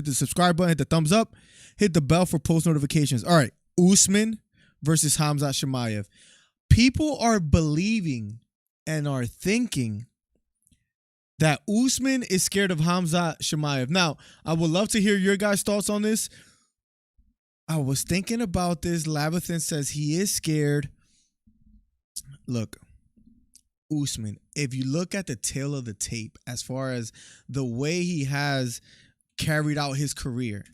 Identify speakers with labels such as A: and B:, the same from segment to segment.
A: hit the subscribe button, hit the thumbs up, hit the bell for post notifications. All right, Usman versus Hamza Shamayev. People are believing and are thinking that Usman is scared of Hamza Shamayev. Now, I would love to hear your guys' thoughts on this. I was thinking about this. Labathan says he is scared. Look, Usman, if you look at the tail of the tape, as far as the way he has carried out his career,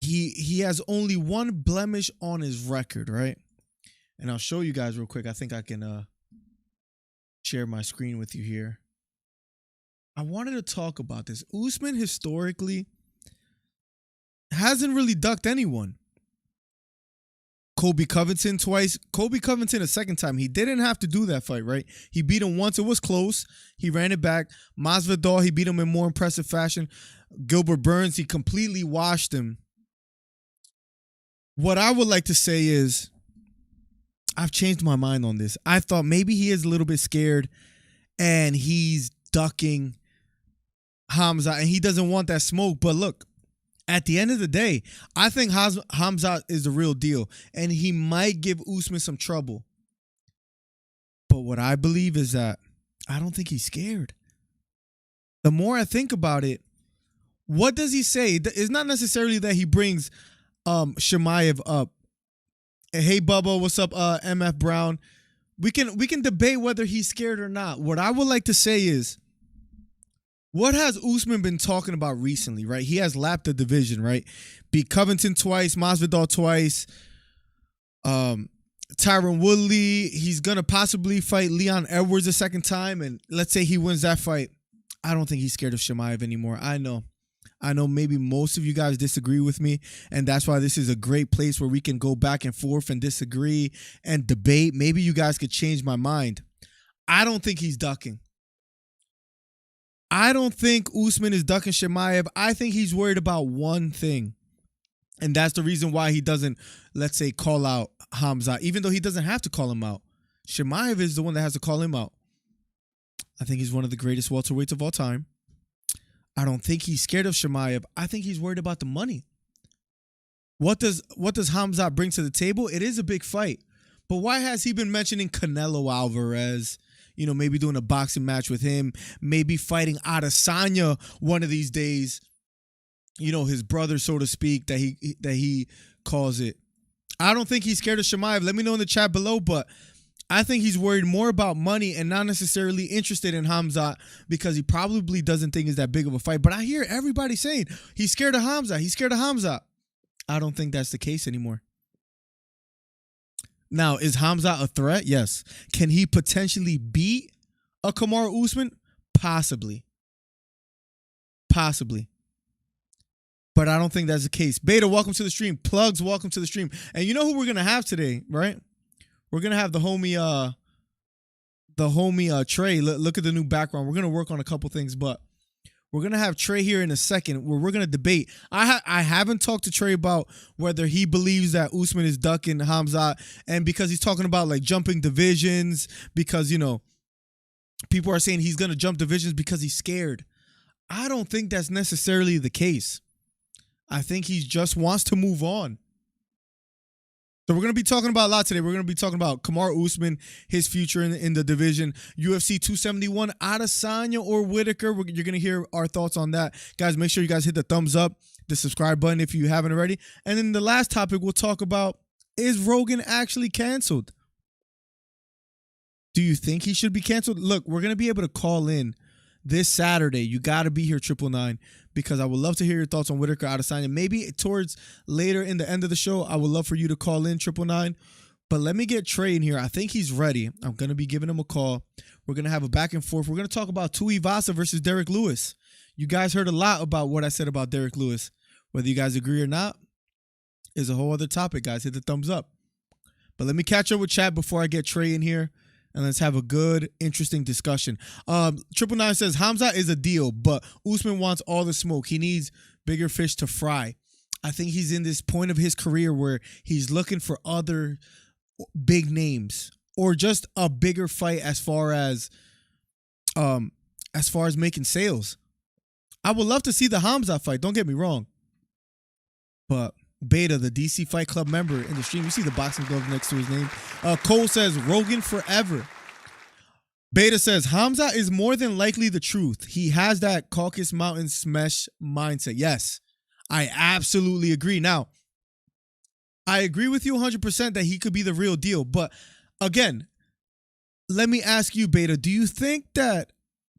A: he has only one blemish on his record, right? And I'll show you guys real quick. I think I can share my screen with you here. I wanted to talk about this. Usman historically hasn't really ducked anyone. Colby Covington twice. Colby Covington a second time. He didn't have to do that fight, right? He beat him once. It was close. He ran it back. Masvidal, he beat him in more impressive fashion. Gilbert Burns, he completely washed him. What I would like to say is, I've changed my mind on this. I thought maybe he is a little bit scared and he's ducking Hamza and he doesn't want that smoke. But look, at the end of the day, I think Hamza is the real deal and he might give Usman some trouble. But what I believe is that I don't think he's scared. The more I think about it, what does he say? It's not necessarily that he brings Chimaev up. Hey Bubba, what's up, MF Brown? We can debate whether he's scared or not. What I would like to say is, what has Usman been talking about recently, right? He has lapped the division, right? Beat Covington twice, Masvidal twice, Tyron Woodley. He's gonna possibly fight Leon Edwards a second time, and let's say he wins that fight. I don't think he's scared of Chimaev anymore. I know maybe most of you guys disagree with me, and that's why this is a great place where we can go back and forth and disagree and debate. Maybe you guys could change my mind. I don't think he's ducking. I don't think Usman is ducking Chimaev. I think he's worried about one thing, and that's the reason why he doesn't, let's say, call out Hamza, even though he doesn't have to call him out. Chimaev is the one that has to call him out. I think he's one of the greatest welterweights of all time. I don't think he's scared of Chimaev. I think he's worried about the money. What does Hamza bring to the table? It is a big fight. But why has he been mentioning Canelo Alvarez? You know, maybe doing a boxing match with him. Maybe fighting Adesanya one of these days. You know, his brother, so to speak, that he calls it. I don't think he's scared of Chimaev. Let me know in the chat below, but I think he's worried more about money and not necessarily interested in Hamza because he probably doesn't think it's that big of a fight. But I hear everybody saying he's scared of Hamza. He's scared of Hamza. I don't think that's the case anymore. Now, is Hamza a threat? Yes. Can he potentially beat a Kamaru Usman? Possibly. Possibly. But I don't think that's the case. Beta, welcome to the stream. Plugs, welcome to the stream. And you know who we're going to have today, right? We're going to have the homie Trey. Look at the new background. We're going to work on a couple things, but we're going to have Trey here in a second where we're going to debate. I haven't talked to Trey about whether he believes that Usman is ducking Hamza, and because he's talking about like jumping divisions, because, you know, people are saying he's going to jump divisions because he's scared. I don't think that's necessarily the case. I think he just wants to move on. So we're going to be talking about a lot today. We're going to be talking about Kamaru Usman, his future in the division, UFC 271, Adesanya or Whittaker. You're going to hear our thoughts on that. Guys, make sure you guys hit the thumbs up, the subscribe button if you haven't already. And then the last topic we'll talk about, is Rogan actually canceled? Do you think he should be canceled? Look, we're going to be able to call in this Saturday. You got to be here, 999, because I would love to hear your thoughts on Whitaker, Adesanya. Maybe towards later in the end of the show, I would love for you to call in, 999. But let me get Trey in here. I think he's ready. I'm going to be giving him a call. We're going to have a back and forth. We're going to talk about Tuivasa versus Derrick Lewis. You guys heard a lot about what I said about Derrick Lewis. Whether you guys agree or not is a whole other topic, guys. Hit the thumbs up. But let me catch up with chat before I get Trey in here. And let's have a good, interesting discussion. 999 says, Hamza is a deal, but Usman wants all the smoke. He needs bigger fish to fry. I think he's in this point of his career where he's looking for other big names or just a bigger fight as far as making sales. I would love to see the Hamza fight. Don't get me wrong. But Beta, the DC Fight Club member in the stream, you see the boxing glove next to his name. Cole says, Rogan forever. Beta says, Hamza is more than likely the truth. He has that Caucasus Mountain smash mindset. Yes, I absolutely agree. Now, I agree with you 100% that he could be the real deal. But again, let me ask you, Beta, do you think that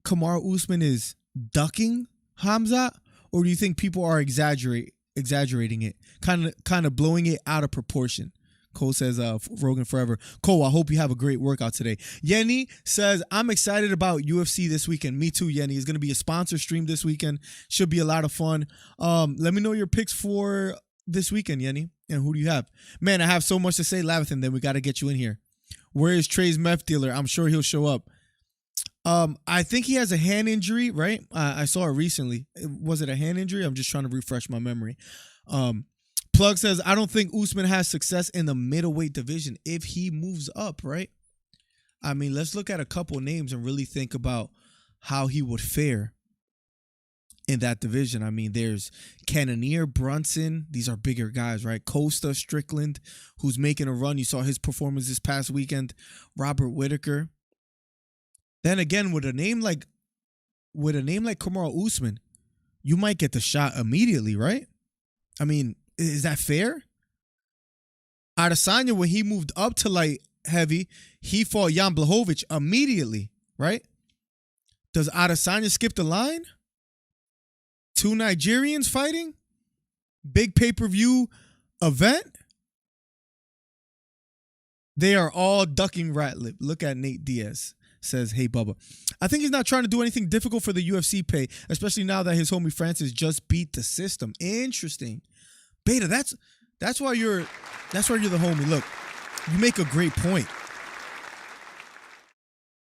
A: Kamaru Usman is ducking Hamza? Or do you think people are exaggerating it, kind of blowing it out of proportion? Cole says, Rogan forever. Cole, I hope you have a great workout today. Yenny says, I'm excited about UFC this weekend. Me too, Yenny. It's going to be a sponsor stream this weekend. Should be a lot of fun. Let me know your picks for this weekend, Yenny. And who do you have? Man, I have so much to say, Lavathan, then we got to get you in here. Where is Trey's meth dealer? I'm sure he'll show up. I think he has a hand injury, right? I saw it recently. Was it a hand injury? I'm just trying to refresh my memory. Plug says, I don't think Usman has success in the middleweight division if he moves up, right? I mean, let's look at a couple names and really think about how he would fare in that division. I mean, there's Cannonier, Brunson. These are bigger guys, right? Costa, Strickland, who's making a run. You saw his performance this past weekend. Robert Whittaker. Then again, with a name like Kamaru Usman, you might get the shot immediately, right? I mean, is that fair? Adesanya, when he moved up to light heavy, he fought Jan Blachowicz immediately, right? Does Adesanya skip the line? 2 Nigerians fighting? Big pay-per-view event? They are all ducking Ratliff. Look at Nate Diaz. Says, hey, Bubba. I think he's not trying to do anything difficult for the UFC pay, especially now that his homie Francis just beat the system. Interesting. Beta, that's why you're the homie. Look, you make a great point.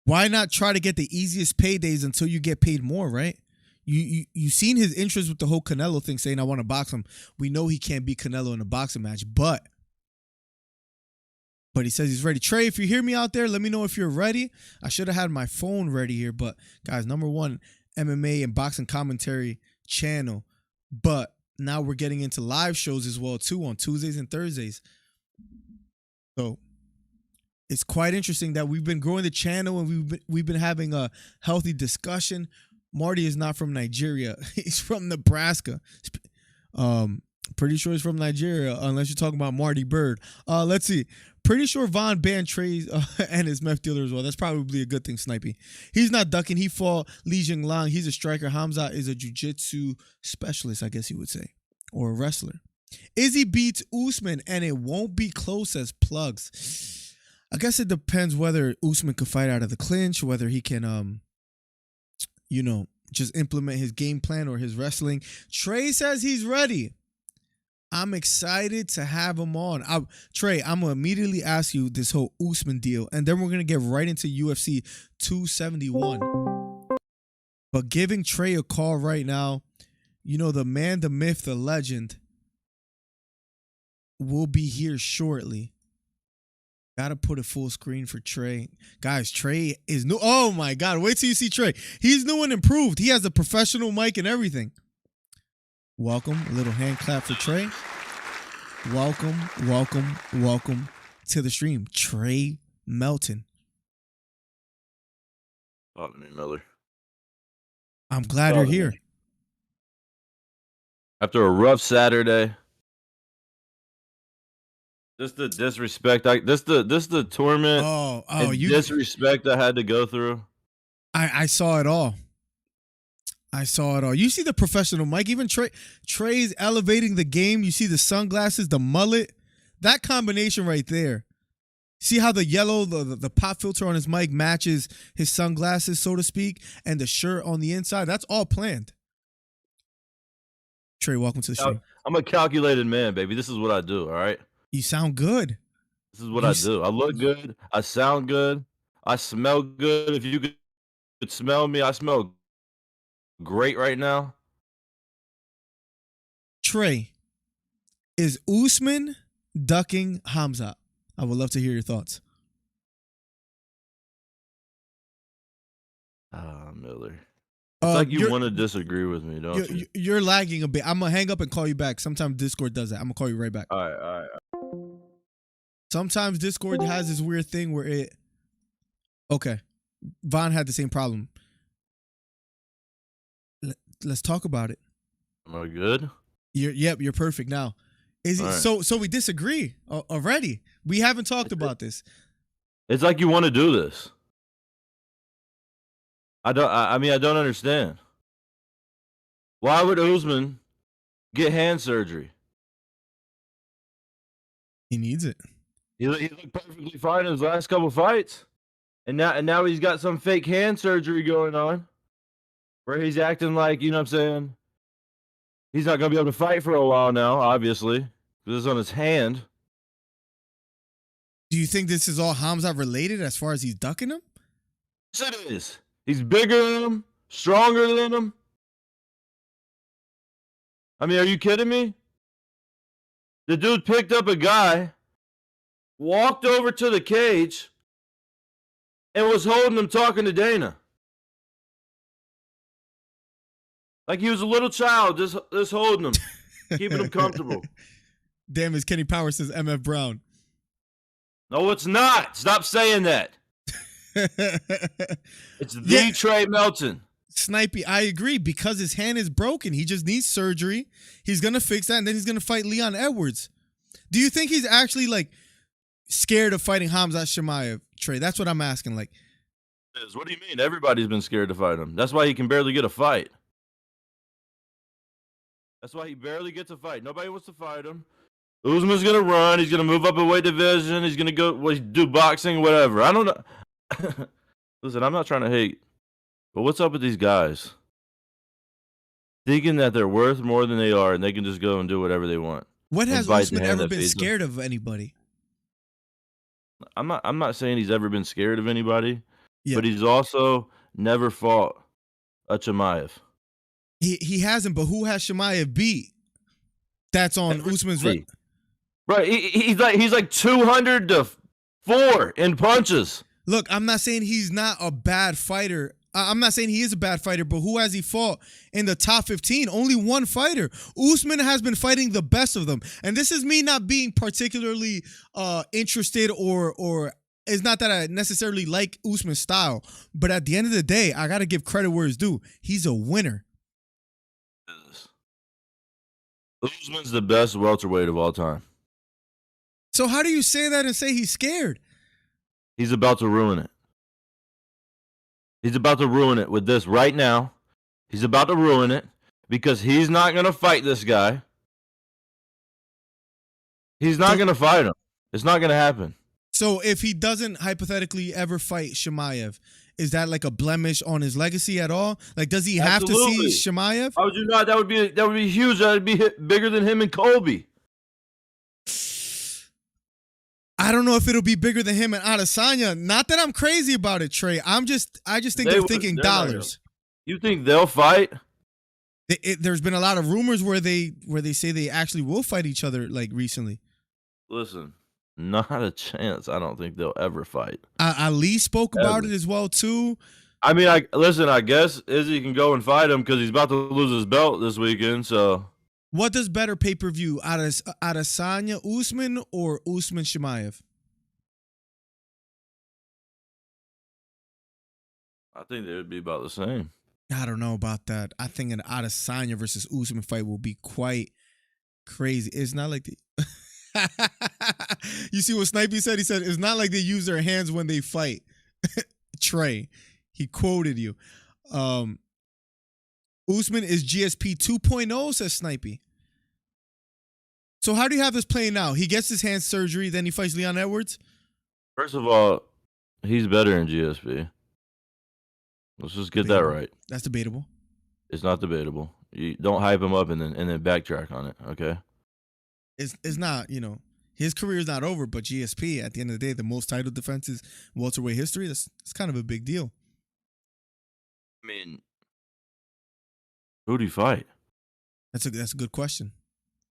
A: Why not try to get the easiest paydays until you get paid more, right? You seen his interest with the whole Canelo thing, saying I want to box him. We know he can't beat Canelo in a boxing match, but he says he's ready. Trey, if you hear me out there, let me know if you're ready. I should have had my phone ready here, but guys, #1 MMA and boxing commentary channel. But now we're getting into live shows as well too on Tuesdays and Thursdays. So it's quite interesting that we've been growing the channel and we've been having a healthy discussion. Marty is not from Nigeria. He's from Nebraska. Pretty sure he's from Nigeria, unless you're talking about Marty Bird. Let's see. Pretty sure Von banned Trey and his meth dealer as well. That's probably a good thing, Snipey. He's not ducking. He fought Li Jingliang. He's a striker. Hamza is a jiu-jitsu specialist, I guess you would say, or a wrestler. Izzy beats Usman, and it won't be close as Plugs. I guess it depends whether Usman could fight out of the clinch, whether he can, just implement his game plan or his wrestling. Trey says he's ready. I'm excited to have him on. Trey, I'm going to immediately ask you this whole Usman deal, and then we're going to get right into UFC 271. But giving Trey a call right now, the man, the myth, the legend will be here shortly. Got to put a full screen for Trey. Guys, Trey is new. Oh, my God. Wait till you see Trey. He's new and improved. He has a professional mic and everything. Welcome. A little hand clap for Trey. Welcome to the stream. Trey Melton.
B: Talk to me, Miller.
A: I'm glad you're here.
B: After a rough Saturday. Just the disrespect. This the torment. You disrespect I had to go through.
A: I saw it all. You see the professional mic. Even Trey's elevating the game. You see the sunglasses, the mullet. That combination right there. See how the yellow, the pop filter on his mic matches his sunglasses, so to speak, and the shirt on the inside. That's all planned. Trey, welcome to the stream.
B: I'm a calculated man, baby. This is what I do, all right?
A: You sound good.
B: This is what I do. I look good. I sound good. I smell good. If you could smell me, I smell great right now.
A: Trey, is Usman ducking Hamza? I would love to hear your thoughts.
B: Miller. It's like you want to disagree with me, don't you?
A: You're lagging a bit. I'm gonna hang up and call you back. Sometimes Discord does that. I'm gonna call you right back.
B: All right.
A: Sometimes Discord has this weird thing where it. Okay, Von had the same problem. Let's talk about it.
B: Am I good?
A: You're perfect now. Is it, right. So we disagree already. We haven't talked about this.
B: It's like you want to do this. I don't understand. Why would Usman get hand surgery?
A: He needs it.
B: He looked perfectly fine in his last couple fights. And now he's got some fake hand surgery going on where he's acting like, you know what I'm saying? He's not going to be able to fight for a while now, obviously, because it's on his hand.
A: Do you think this is all Hamza related as far as he's ducking him?
B: Yes, it is. He's bigger than him, stronger than him. I mean, are you kidding me? The dude picked up a guy, walked over to the cage, and was holding him talking to Dana. Like he was a little child, just holding him, keeping him comfortable.
A: Damn, as Kenny Powers says, MF Brown.
B: No, it's not. Stop saying that. It's the Trey Melton.
A: Snipey, I agree, because his hand is broken. He just needs surgery. He's going to fix that, and then he's going to fight Leon Edwards. Do you think he's actually, like, scared of fighting Hamza Shamayev, Trey? That's what I'm asking. Like,
B: what do you mean? Everybody's been scared to fight him. That's why he can barely get a fight. That's why he barely gets a fight. Nobody wants to fight him. Usman's going to run. He's going to move up a weight division. He's going to go do boxing, whatever. I don't know. Listen, I'm not trying to hate, but what's up with these guys? Thinking that they're worth more than they are and they can just go and do whatever they want.
A: What has Usman ever been scared of anybody?
B: I'm not saying he's ever been scared of anybody, but he's also never fought a Chimaev.
A: He hasn't, but who has Chimaev beat? That's on Usman's record.
B: Right, he's like 200-4 in punches.
A: Look, I'm not saying he's not a bad fighter. I'm not saying he is a bad fighter, but who has he fought in the top 15? Only one fighter. Usman has been fighting the best of them. And this is me not being particularly interested or it's not that I necessarily like Usman's style. But at the end of the day, I got to give credit where it's due. He's a winner.
B: Usman's the best welterweight of all time.
A: So how do you say that and say he's scared?
B: He's about to ruin it. He's about to ruin it with this right now. He's about to ruin it because he's not going to fight this guy. He's not going to fight him. It's not going to happen.
A: So if he doesn't hypothetically ever fight Chimaev, is that like a blemish on his legacy at all? Like, does he have to see Chimaev?
B: How would you not? That would be huge. That would be bigger than him and Colby.
A: I don't know if it'll be bigger than him and Adesanya. Not that I'm crazy about it, Trey. I just think they're thinking dollars.
B: You think they'll fight?
A: There's been a lot of rumors where they say they actually will fight each other, like, recently.
B: Listen, not a chance. I don't think they'll ever fight.
A: Ali spoke about it as well too.
B: I mean, I guess Izzy can go and fight him because he's about to lose his belt this weekend. So,
A: what does better pay-per-view, Adesanya Usman or Usman Chimaev?
B: I think they would be about the same.
A: I don't know about that. I think an Adesanya versus Usman fight will be quite crazy. It's not like the you see what Snipey said? He said it's not like they use their hands when they fight. Trey, he quoted you. Usman is GSP 2.0, says Snipey. So how do you have this playing out? He gets his hand surgery, then he fights Leon Edwards?
B: First of all, he's better in GSP. Let's just get that right.
A: That's debatable.
B: It's not debatable. You don't hype him up and then backtrack on it, okay?
A: It's not, his career is not over, but GSP, at the end of the day, the most title defenses in welterweight history, it's kind of a big deal.
B: I mean, who do you fight?
A: That's a good question.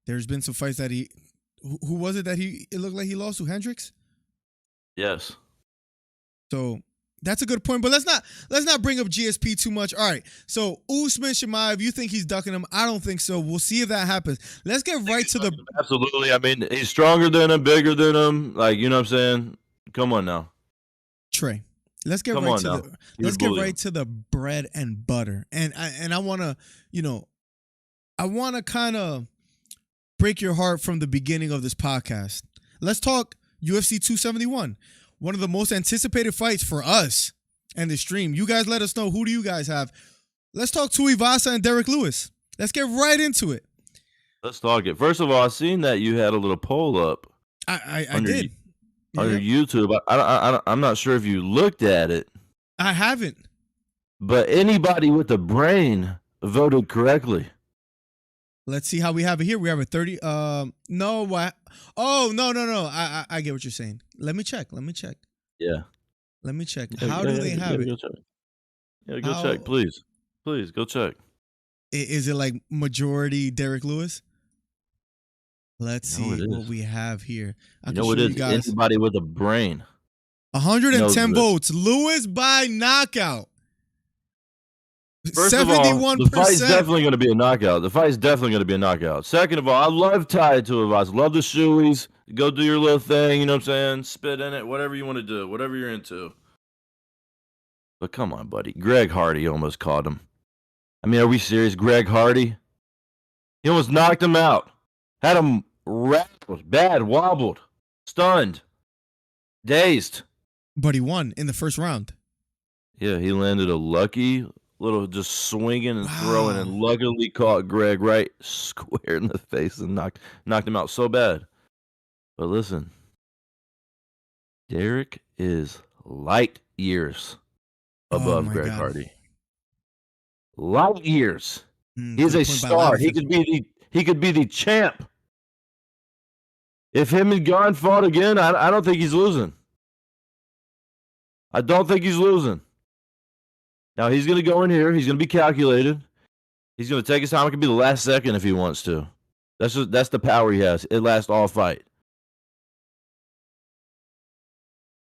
A: There's been some fights that who was it that it looked like he lost to? Hendricks?
B: Yes.
A: So That's a good point, but let's not bring up GSP too much. All right, so Usman Shamayev, you think he's ducking him? I don't think so. We'll see if that happens. Let's get right to the.
B: Absolutely. I mean, he's stronger than him, bigger than him. Like, you know what I'm saying? Come on now,
A: Trey. Let's get right to the bread and butter, and I want to, I want to kind of break your heart from the beginning of this podcast. Let's talk UFC 271. One of the most anticipated fights for us and the stream. You guys let us know, who do you guys have? Let's talk Tuivasa and Derrick Lewis. Let's get right into it.
B: Let's talk it. First of all, I seen that you had a little poll up.
A: I did.
B: On your YouTube. I'm not sure if you looked at it.
A: I haven't.
B: But anybody with a brain voted correctly.
A: Let's see how we have it here. We have a 30. No. What? Oh, no. I get what you're saying. Let me check.
B: Yeah.
A: Let me check. How do they have it?
B: Go check. Yeah, go check, please. Please, go check.
A: Is it like majority Derrick Lewis? Let's see what we have here.
B: It is. Anybody with a brain.
A: 110 votes. Lewis by knockout.
B: First 71%. Of all, the fight's definitely going to be a knockout. Second of all, I love Ty Tuivasa. Love the shoeies. Go do your little thing, you know what I'm saying? Spit in it, whatever you want to do, whatever you're into. But come on, buddy. Greg Hardy almost caught him. I mean, are we serious? Greg Hardy? He almost knocked him out. Had him rattled, bad, wobbled, stunned, dazed.
A: But he won in the first round.
B: Yeah, he landed a lucky little just swinging and throwing, and luckily caught Greg right square in the face and knocked him out so bad. But listen, Derrick is light years above Greg Hardy. Light years. He's a star. He could be the champ. If him and Gunn fought again, I don't think he's losing. I don't think he's losing. Now, he's going to go in here. He's going to be calculated. He's going to take his time. It could be the last second if he wants to. That's the power he has. It lasts all fight.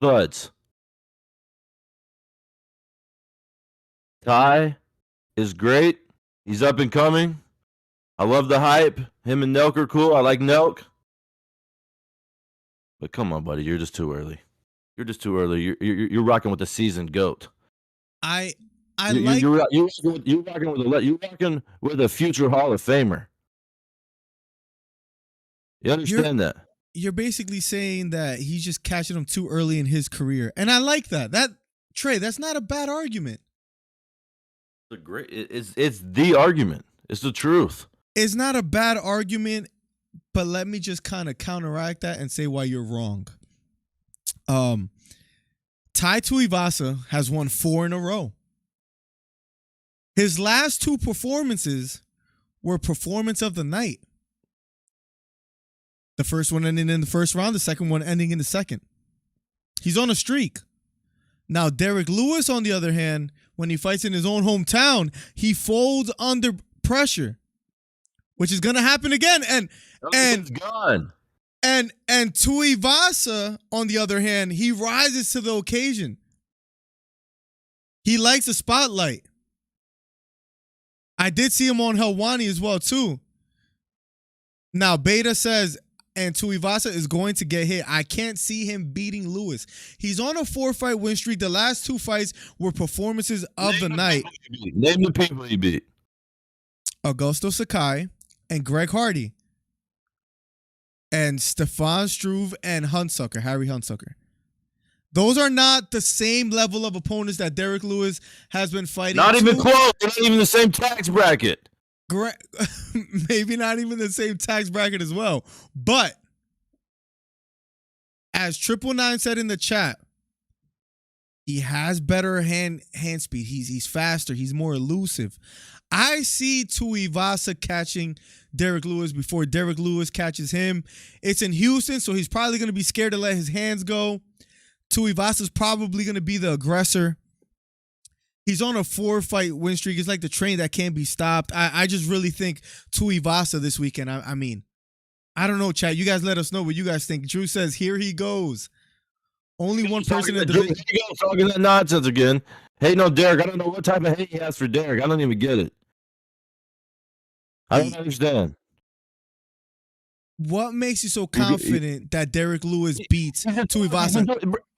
B: Thuds. Ty is great. He's up and coming. I love the hype. Him and Nelk are cool. I like Nelk. But come on, buddy. You're just too early. You're just too early. You're rocking with the seasoned GOAT. You're rocking with a future Hall of Famer. You understand that?
A: You're basically saying that he's just catching him too early in his career, and I like that. Trey, that's not a bad argument.
B: It's the argument. It's the truth.
A: It's not a bad argument, but let me just kind of counteract that and say why you're wrong. Tai Tuivasa has won 4 in a row. His last 2 performances were performance of the night. The first one ending in the first round, the second one ending in the second. He's on a streak. Now, Derrick Lewis, on the other hand, when he fights in his own hometown, he folds under pressure, which is going to happen again. And Tuivasa, on the other hand, he rises to the occasion. He likes the spotlight. I did see him on Helwani as well, too. Now, Beta says, and Tuivasa is going to get hit. I can't see him beating Lewis. He's on a 4-fight win streak. The last 2 fights were performances of the night.
B: Name the people he beat.
A: Augusto Sakai and Greg Hardy. And Stefan Struve and Harry Hunsucker. Those are not the same level of opponents that Derrick Lewis has been fighting.
B: Not even close. They're not even the same tax bracket.
A: Maybe not even the same tax bracket as well. But as 999 said in the chat, he has better hand speed. He's faster. He's more elusive. I see Tuivasa catching Derrick Lewis before Derrick Lewis catches him. It's in Houston, so he's probably going to be scared to let his hands go. Tuivasa's probably going to be the aggressor. He's on a 4-fight win streak. It's like the train that can't be stopped. I just really think Tuivasa this weekend. I mean, I don't know, chat. You guys let us know what you guys think. Drew says, here he goes. Only one person in the division.
B: Here you go, talking that nonsense again. Hey, no, Derrick. I don't know what type of hate he has for Derrick. I don't even get it. I don't understand.
A: What makes you so confident that Derrick Lewis beats Tuivasa?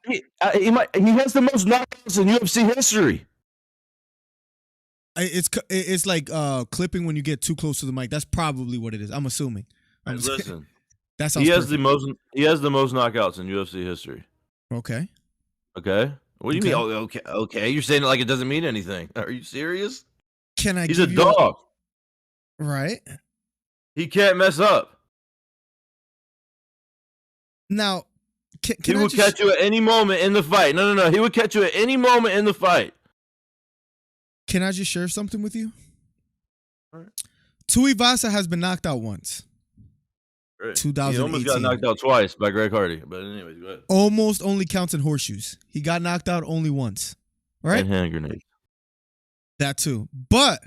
B: He has the most knockouts in UFC history.
A: It's like clipping when you get too close to the mic. That's probably what it is. I'm assuming.
B: Listen,
A: he
B: has the most knockouts in UFC history.
A: Okay.
B: Okay. What do you mean? Oh, okay. Okay. You're saying it like it doesn't mean anything. Are you serious? He's a dog.
A: Right.
B: He can't mess up.
A: Now,
B: he would catch you at any moment in the fight. No. He would catch you at any moment in the fight.
A: Can I just share something with you?
B: All right.
A: Tuivasa has been knocked out once.
B: Right.
A: 2018.
B: He almost got knocked out twice by Greg Hardy. But anyways, go ahead.
A: Almost only counts in horseshoes. He got knocked out only once. Right?
B: And hand grenades.
A: That too. But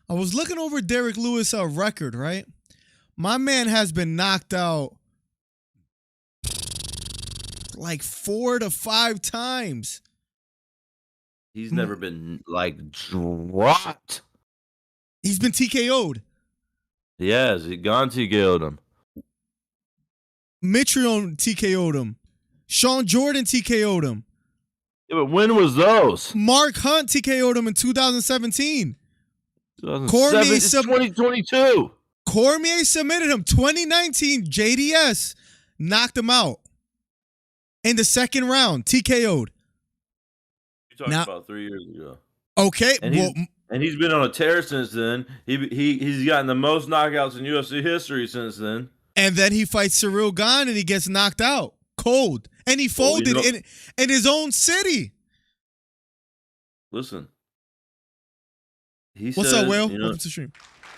A: I was looking over Derrick Lewis' record, right? My man has been knocked out like 4 to 5 times.
B: He's never been like dropped.
A: He's been TKO'd.
B: He has. He gone TKO'd him.
A: Mitrione TKO'd him. Sean Jordan TKO'd him.
B: Yeah, but when was those?
A: Mark Hunt TKO'd him in 2017.
B: 2022.
A: Cormier submitted him. 2019, JDS knocked him out in the second round. TKO'd.
B: You're talking about 3 years ago.
A: Okay.
B: And he's been on a tear since then. He's gotten the most knockouts in UFC history since then.
A: And then he fights Cyril Gane and he gets knocked out cold. And he folded in his own city.
B: Listen.
A: What's up, Will? Welcome to the stream.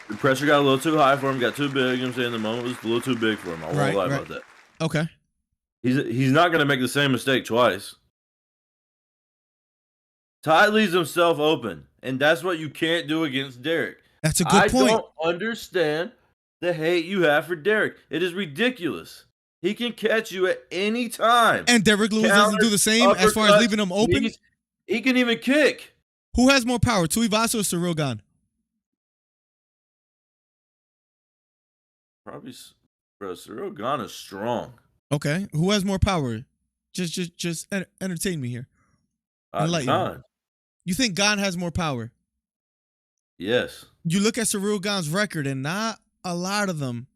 B: The pressure got a little too high for him, got too big. You know what I'm saying? The moment was a little too big for him. I won't lie about that.
A: Okay.
B: He's not going to make the same mistake twice. Ty leaves himself open, and that's what you can't do against Derrick.
A: That's a good point.
B: I don't understand the hate you have for Derrick. It is ridiculous. He can catch you at any time.
A: And Derrick Lewis doesn't do the same as far as leaving him open?
B: He can even kick.
A: Who has more power, Tuivasa or Cyril Gane?
B: Probably, bro. Cyril Gane is strong.
A: Okay. Who has more power? Just entertain me here.
B: Gane.
A: You think Gane has more power?
B: Yes.
A: You look at Cyril Gane's record, and not a lot of them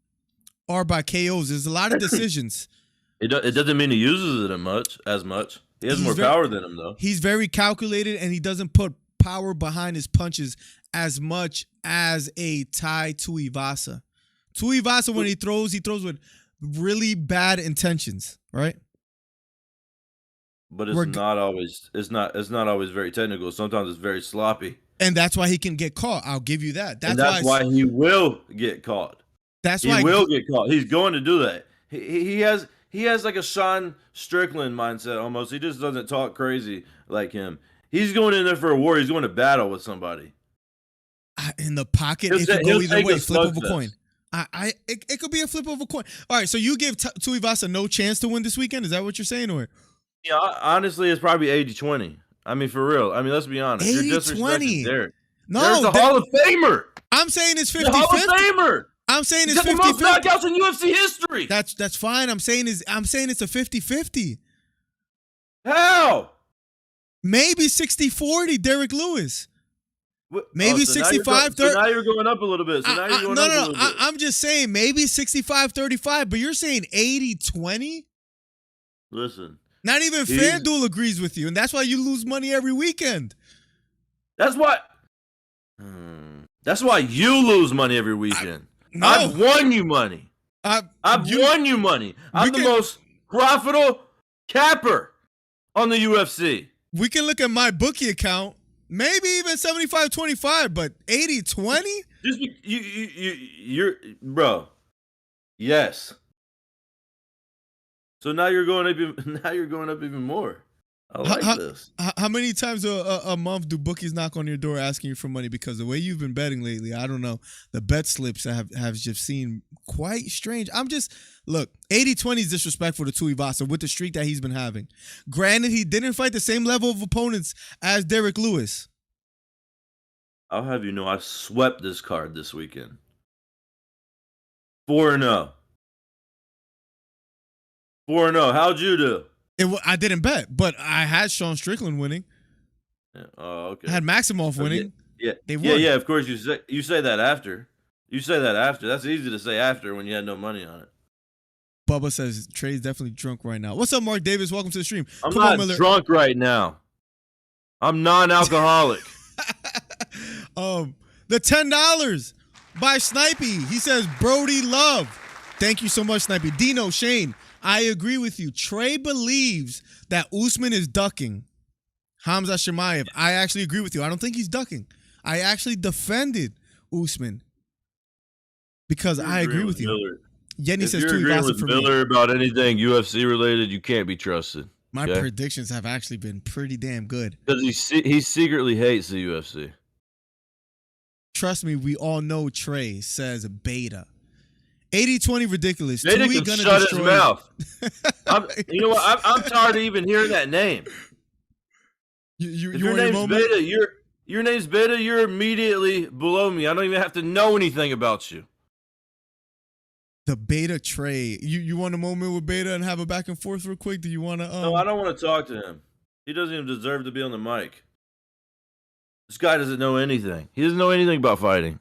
A: are by KOs. There's a lot of decisions.
B: It doesn't mean he uses it as much. He has more power than him, though.
A: He's very calculated, and he doesn't put power behind his punches as much as a Tai Tuivasa. Tuivasa, when he throws with really bad intentions, right?
B: But it's not always very technical. Sometimes it's very sloppy.
A: And that's why he can get caught. I'll give you that.
B: That's why he will get caught.
A: That's why
B: he will get caught. He's going to do that. He has like a Sean Strickland mindset almost. He just doesn't talk crazy like him. He's going in there for a war. He's going to battle with somebody.
A: In the pocket, it could go either way. Flip of a coin. It could be a flip of a coin. All right, so you give Tuivasa no chance to win this weekend? Is that what you're saying? Or
B: yeah, honestly, it's probably 80-20. I mean, for real. I mean, let's be honest.
A: 80-20.
B: You're disrespecting Derrick.
A: No,
B: Derrick's a Hall of Famer.
A: I'm saying it's 50-50.
B: Hall of Famer.
A: I'm saying it's 50-50.
B: He's got the most knockouts in UFC history.
A: That's fine. I'm saying it's a 50-50.
B: How?
A: Maybe 60-40, Derrick Lewis. Maybe 65-30.
B: So now you're going up a little bit.
A: I'm just saying maybe 65-35, but you're saying 80-20?
B: Listen.
A: Not even FanDuel agrees with you, and that's why you lose money every weekend.
B: That's why you lose money every weekend.
A: No.
B: I've won you money. I've won you money. I'm the most profitable capper on the UFC.
A: We can look at my bookie account. Maybe even 75-25, but 80-20?
B: Just you're bro. Yes. So now you're going up even more. I like this.
A: How many times a month do bookies knock on your door asking you for money? Because the way you've been betting lately, I don't know. The bet slips have just seemed quite strange. Look, 80-20 is disrespectful to Tuivasa with the streak that he's been having. Granted, he didn't fight the same level of opponents as Derrick Lewis.
B: I'll have you know I swept this card this weekend. 4-0. 4-0. How'd you do?
A: I didn't bet, but I had Sean Strickland winning.
B: Yeah. Oh, okay.
A: I had Maximov winning.
B: Yeah.
A: They won.
B: Yeah. Of course, you say that after. You say that after. That's easy to say after when you had no money on it.
A: Bubba says Trey's definitely drunk right now. What's up, Mark Davis? Welcome to the stream.
B: I'm not drunk right now. I'm non-alcoholic.
A: The $10 by Snipey. He says Brody Love. Thank you so much, Snipey. Dino, Shane, I agree with you. Trey believes that Usman is ducking Hamza Shamayev. I actually agree with you. I don't think he's ducking. I actually defended Usman because I agree with you.
B: Miller.
A: Yenny says
B: you're agreeing
A: Tuivasa
B: with
A: for
B: Miller
A: me.
B: About anything UFC related, you can't be trusted.
A: My predictions have actually been pretty damn good.
B: Because he secretly hates the UFC.
A: Trust me, we all know Trey says beta. 80-20 ridiculous.
B: Beta can shut his mouth. You know what? I'm tired of even hearing that name.
A: If
B: your name's Beta, your name's Beta, you're immediately below me. I don't even have to know anything about you.
A: The Beta Trey. You want a moment with Beta and have a back and forth real quick? Do you want to?
B: No, I don't want to talk to him. He doesn't even deserve to be on the mic. This guy doesn't know anything. He doesn't know anything about fighting.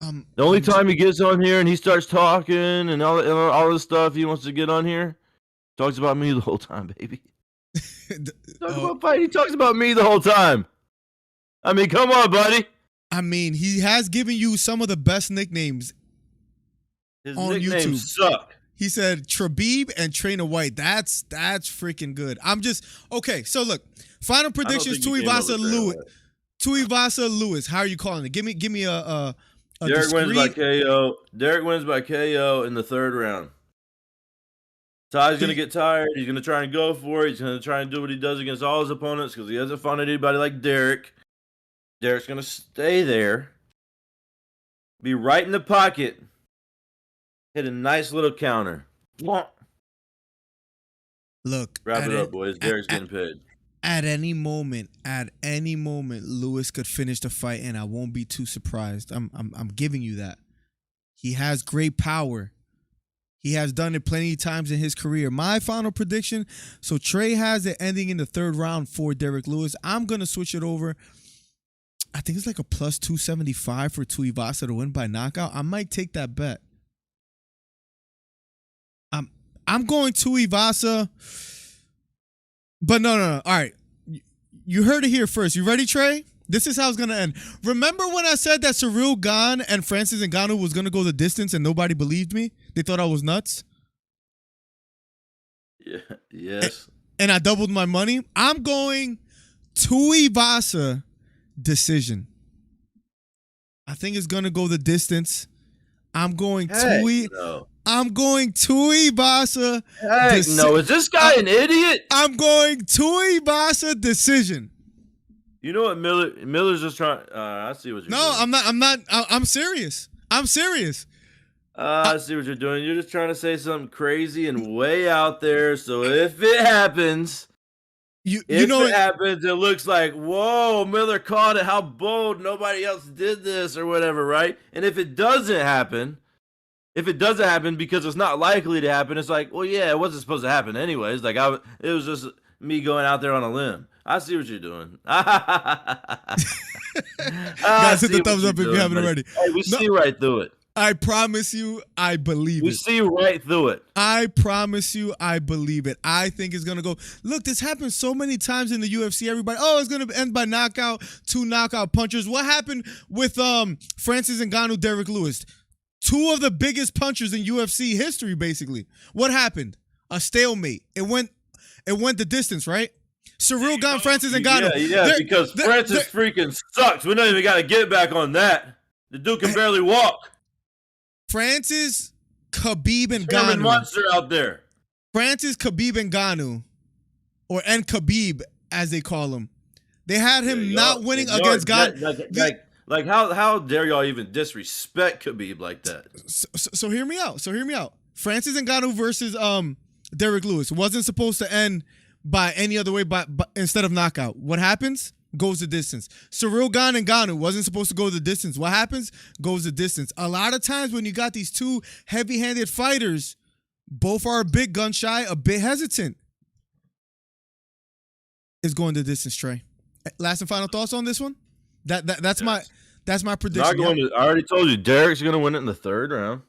B: The only time he gets on here and he starts talking and all this stuff, he wants to get on here, talks about me the whole time, baby. Talks about fighting. He talks about me the whole time. I mean, come on, buddy.
A: I mean, he has given you some of the best nicknames.
B: His
A: on
B: nicknames
A: YouTube.
B: Suck.
A: He said Trabib and Trainer White. That's freaking good. Okay. So look, final predictions: Tuivasa Lewis. How are you calling it? Give me a
B: Derrick wins by KO. Derrick wins by KO in the third round. Ty's going to get tired. He's going to try and go for it. He's going to try and do what he does against all his opponents because he hasn't found anybody like Derrick. Derrick's going to stay there, be right in the pocket, hit a nice little counter.
A: Look.
B: Wrap it up, boys. Derrick's getting paid.
A: At any moment, Lewis could finish the fight, and I won't be too surprised. I'm giving you that. He has great power. He has done it plenty of times in his career. My final prediction, so Trey has it ending in the third round for Derrick Lewis. I'm going to switch it over. I think it's like a plus 275 for Tuivasa to win by knockout. I might take that bet. I'm going Tuivasa. But no. All right. You heard it here first. You ready, Trey? This is how it's going to end. Remember when I said that Ciryl Gane and Francis Ngannou was going to go the distance and nobody believed me? They thought I was nuts?
B: Yeah. Yes.
A: And I doubled my money. I'm going Tuivasa decision. I think it's going to go the distance. I'm going Tuivasa.
B: Heck no. Is this guy an idiot?
A: I'm going Tuivasa decision.
B: You know what Miller's just trying. I see what you're doing.
A: No, I'm not. I'm serious. I
B: see what you're doing. You're just trying to say something crazy and way out there. So if it happens, it looks like, whoa, Miller caught it. How bold. Nobody else did this or whatever, right? And if it doesn't happen because it's not likely to happen, it's like, well, yeah, it wasn't supposed to happen anyways. Like it was just me going out there on a limb. I see what you're doing.
A: Guys, hit the thumbs up if you haven't already.
B: Hey, we see right through it.
A: I promise you, I believe it.
B: We see right through it.
A: I promise you, I believe it. I think it's going to go. Look, this happens so many times in the UFC. Everybody, it's going to end by knockout, 2 knockout punchers. What happened with Francis Ngannou, Derrick Lewis? 2 of the biggest punchers in UFC history, basically. What happened? A stalemate. It went the distance, right? Ciryl Gane, Francis Ngannou.
B: Yeah, because Francis freaking sucks. We don't even got to get back on that. The dude can barely walk.
A: Francis, Khabib, and
B: German
A: Ngannou.
B: monster out there.
A: Francis, Khabib, and Ngannou or and Khabib, as they call him. They had him not winning
C: y'all-
A: against God.
C: Like how dare y'all even disrespect Khabib like that?
A: So hear me out. Francis Ngannou versus Derrick Lewis wasn't supposed to end by any other way, but instead of knockout. What happens? Goes the distance. Cyril Gane and Ngannou wasn't supposed to go the distance. What happens? Goes the distance. A lot of times when you got these two heavy-handed fighters, both are a bit gun shy, a bit hesitant. It's going the distance, Trey. Last and final thoughts on this one? That's my prediction.
C: I already told you, Derrick's gonna win it in the third round.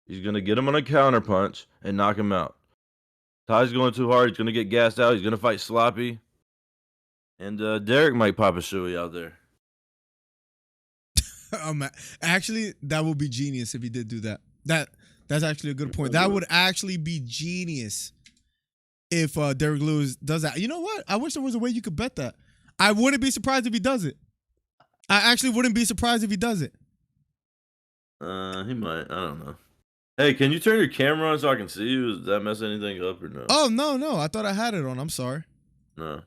C: He's gonna get him on a counter punch and knock him out. Ty's going too hard. He's gonna get gassed out. He's gonna fight sloppy, and Derrick might pop a shoey out there.
A: Actually, that would be genius if he did do that. That's actually a good point. That would actually be genius if Derrick Lewis does that. You know what? I wish there was a way you could bet that. I wouldn't be surprised if he does it. I actually wouldn't be surprised if he does it.
C: He might. I don't know. Hey, can you turn your camera on so I can see you? Does that mess anything up or no?
A: Oh, no. I thought I had it on. I'm sorry.
C: No.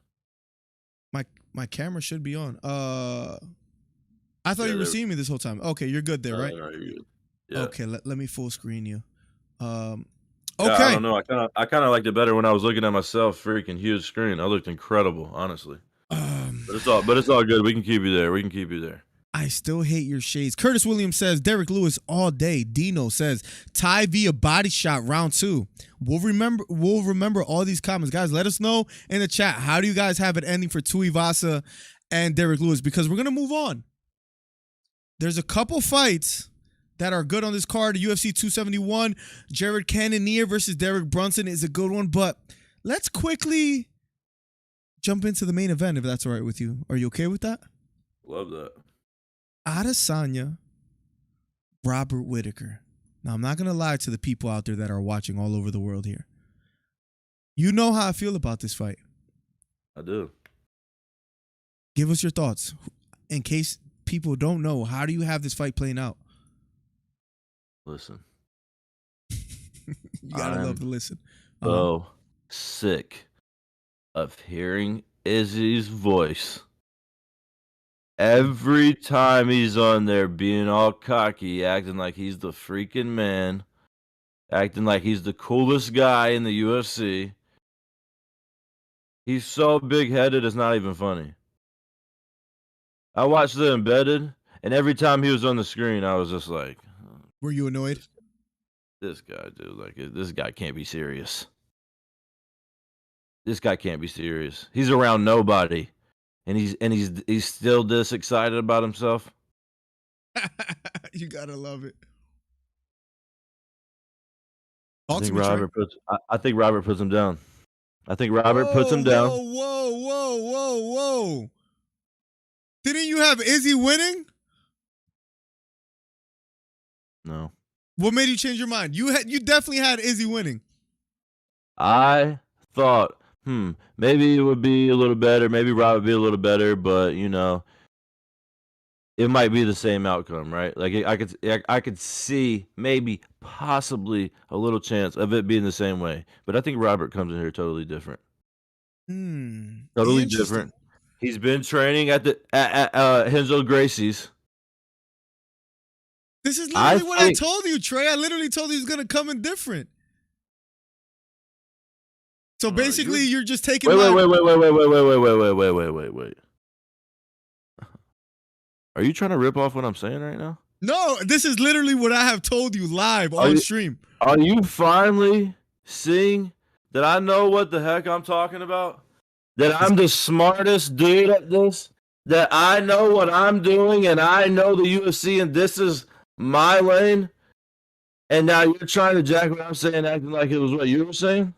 A: My camera should be on. I thought you were seeing me this whole time. Okay, you're good there, right?
C: No, you're good. Yeah.
A: Okay, let me full screen you. Okay.
C: Yeah, I don't know. I kind of liked it better when I was looking at myself. Freaking huge screen. I looked incredible, honestly. But it's all good. We can keep you there.
A: I still hate your shades. Curtis Williams says Derrick Lewis all day. Dino says Ty via body shot round 2. We'll remember all these comments, guys. Let us know in the chat. How do you guys have it ending for Tuivasa and Derrick Lewis? Because we're gonna move on. There's a couple fights that are good on this card. UFC 271, Jared Cannonier versus Derek Brunson is a good one. But let's quickly jump into the main event if that's all right with you. Are you okay with that?
C: Love that.
A: Adesanya, Robert Whittaker. Now, I'm not going to lie to the people out there that are watching all over the world here. You know how I feel about this fight.
C: I do.
A: Give us your thoughts. In case people don't know, how do you have this fight playing out?
C: Listen.
A: You got to love to listen.
C: So sick of hearing Izzy's voice. Every time he's on there being all cocky, acting like he's the freaking man, acting like he's the coolest guy in the UFC. He's so big-headed, it's not even funny. I watched The Embedded, and every time he was on the screen, I was just like...
A: Were you annoyed?
C: This guy, dude, like, this guy can't be serious. This guy can't be serious. He's around nobody. And he's still this excited about himself.
A: You gotta love it.
C: I think Robert puts him down. I think Robert puts him down.
A: Whoa. Didn't you have Izzy winning?
C: No.
A: What made you change your mind? You definitely had Izzy winning.
C: I thought, maybe it would be a little better. Maybe Rob would be a little better, but it might be the same outcome, right? Like I could see maybe possibly a little chance of it being the same way. But I think Robert comes in here totally different. Totally different. He's been training at Renzo Gracie's.
A: This is literally what I told you, Trey. I literally told you he's gonna come in different. So basically, you're just taking.
C: Wait. Are you trying to rip off what I'm saying right now?
A: No, this is literally what I have told you live on stream.
C: Are you finally seeing that I know what the heck I'm talking about? That I'm the smartest dude at this? That I know what I'm doing and I know the UFC and this is my lane? And now you're trying to jack what I'm saying, acting like it was what you were saying?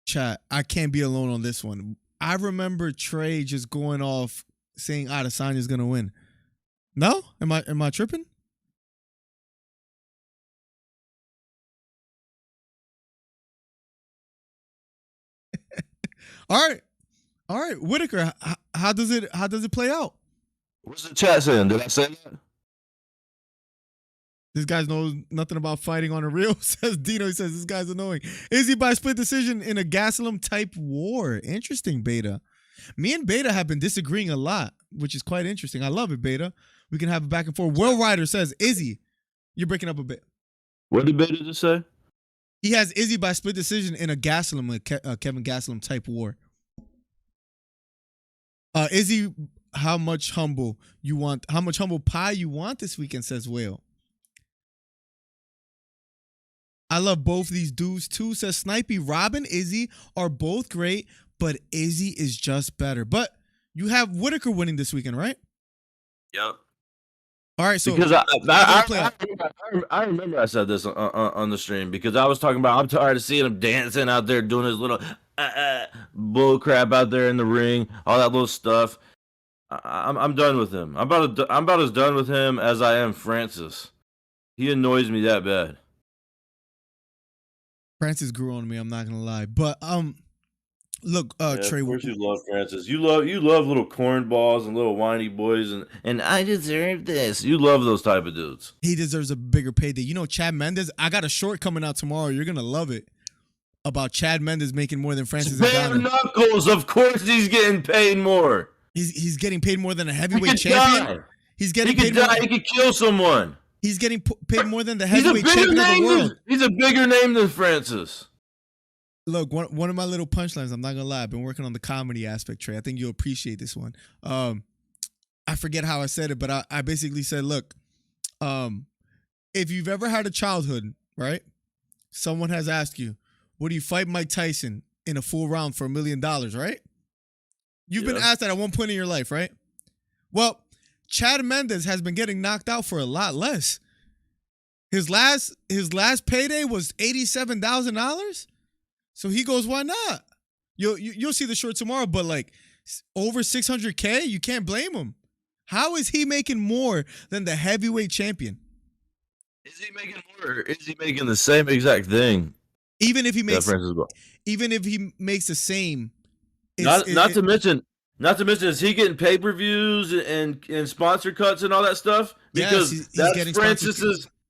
A: Chat, I can't be alone on this one. I remember Trey just going off saying Adesanya's gonna win. No? Am I tripping? All right, Whittaker. How does it play out?
C: What's the chat saying? Did I say that?
A: This guy knows nothing about fighting on a reel, says Dino. He says, this guy's annoying. Izzy by split decision in a Gastelum-type war. Interesting, Beta. Me and Beta have been disagreeing a lot, which is quite interesting. I love it, Beta. We can have it back and forth. Will Rider says, Izzy, you're breaking up a bit.
C: What did Beta just say?
A: He has Izzy by split decision in a Gastelum, a Kevin Gastelum-type war. Izzy, how much humble pie you want this weekend, says Whale. I love both these dudes too, says Snipey. Robin, Izzy are both great, but Izzy is just better. But you have Whittaker winning this weekend, right?
C: Yep.
A: All right, so
C: because I remember I said this on the stream because I was talking about I'm tired of seeing him dancing out there doing his little bull crap out there in the ring, all that little stuff. I'm done with him. I'm about as done with him as I am Francis. He annoys me that bad.
A: Francis grew on me. I'm not gonna lie, but look, Trey.
C: Of course, you love Francis. You love little cornballs and little whiny boys, and I deserve this. You love those type of dudes.
A: He deserves a bigger payday. You know, Chad Mendes. I got a short coming out tomorrow. You're gonna love it about Chad Mendes making more than Francis.
C: Bare knuckles. Of course, he's getting paid more.
A: He's getting paid more than a heavyweight champion.
C: Die.
A: He's getting
C: he
A: paid
C: could
A: more.
C: die. He could kill someone.
A: He's getting paid more than the heavyweight champion of the world.
C: He's a bigger name than Francis.
A: Look, one of my little punchlines, I'm not gonna lie, I've been working on the comedy aspect, Trey. I think you'll appreciate this one. I forget how I said it, but I basically said, look, if you've ever had a childhood, right? Someone has asked you, would you fight Mike Tyson in a full round for $1 million, right? You've been asked that at one point in your life, right? Well, Chad Mendes has been getting knocked out for a lot less. His last payday was $87,000. So he goes, why not? You'll see the short tomorrow, but like over $600K, you can't blame him. How is he making more than the heavyweight champion?
C: Is he making more? Or is he making the same exact thing?
A: Even if he makes the same.
C: Not to mention, is he getting pay-per-views and sponsor cuts and all that stuff? Because
A: he's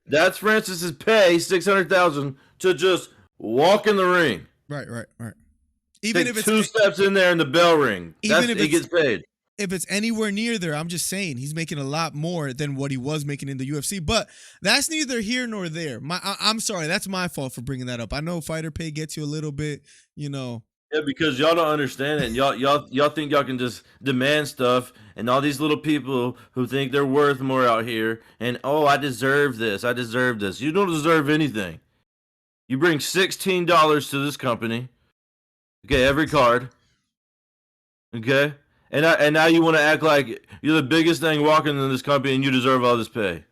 C: that's Francis's pay, $600,000 to just walk in the ring.
A: Right. Even if it's
C: 2 steps in there in the bell ring, he gets paid.
A: If it's anywhere near there, I'm just saying he's making a lot more than what he was making in the UFC. But that's neither here nor there. I'm sorry, that's my fault for bringing that up. I know fighter pay gets you a little bit,
C: Yeah, because y'all don't understand it. And y'all think y'all can just demand stuff, and all these little people who think they're worth more out here, and I deserve this. You don't deserve anything. You bring $16 to this company. Okay, every card. Okay? And now you want to act like you're the biggest thing walking in this company and you deserve all this pay.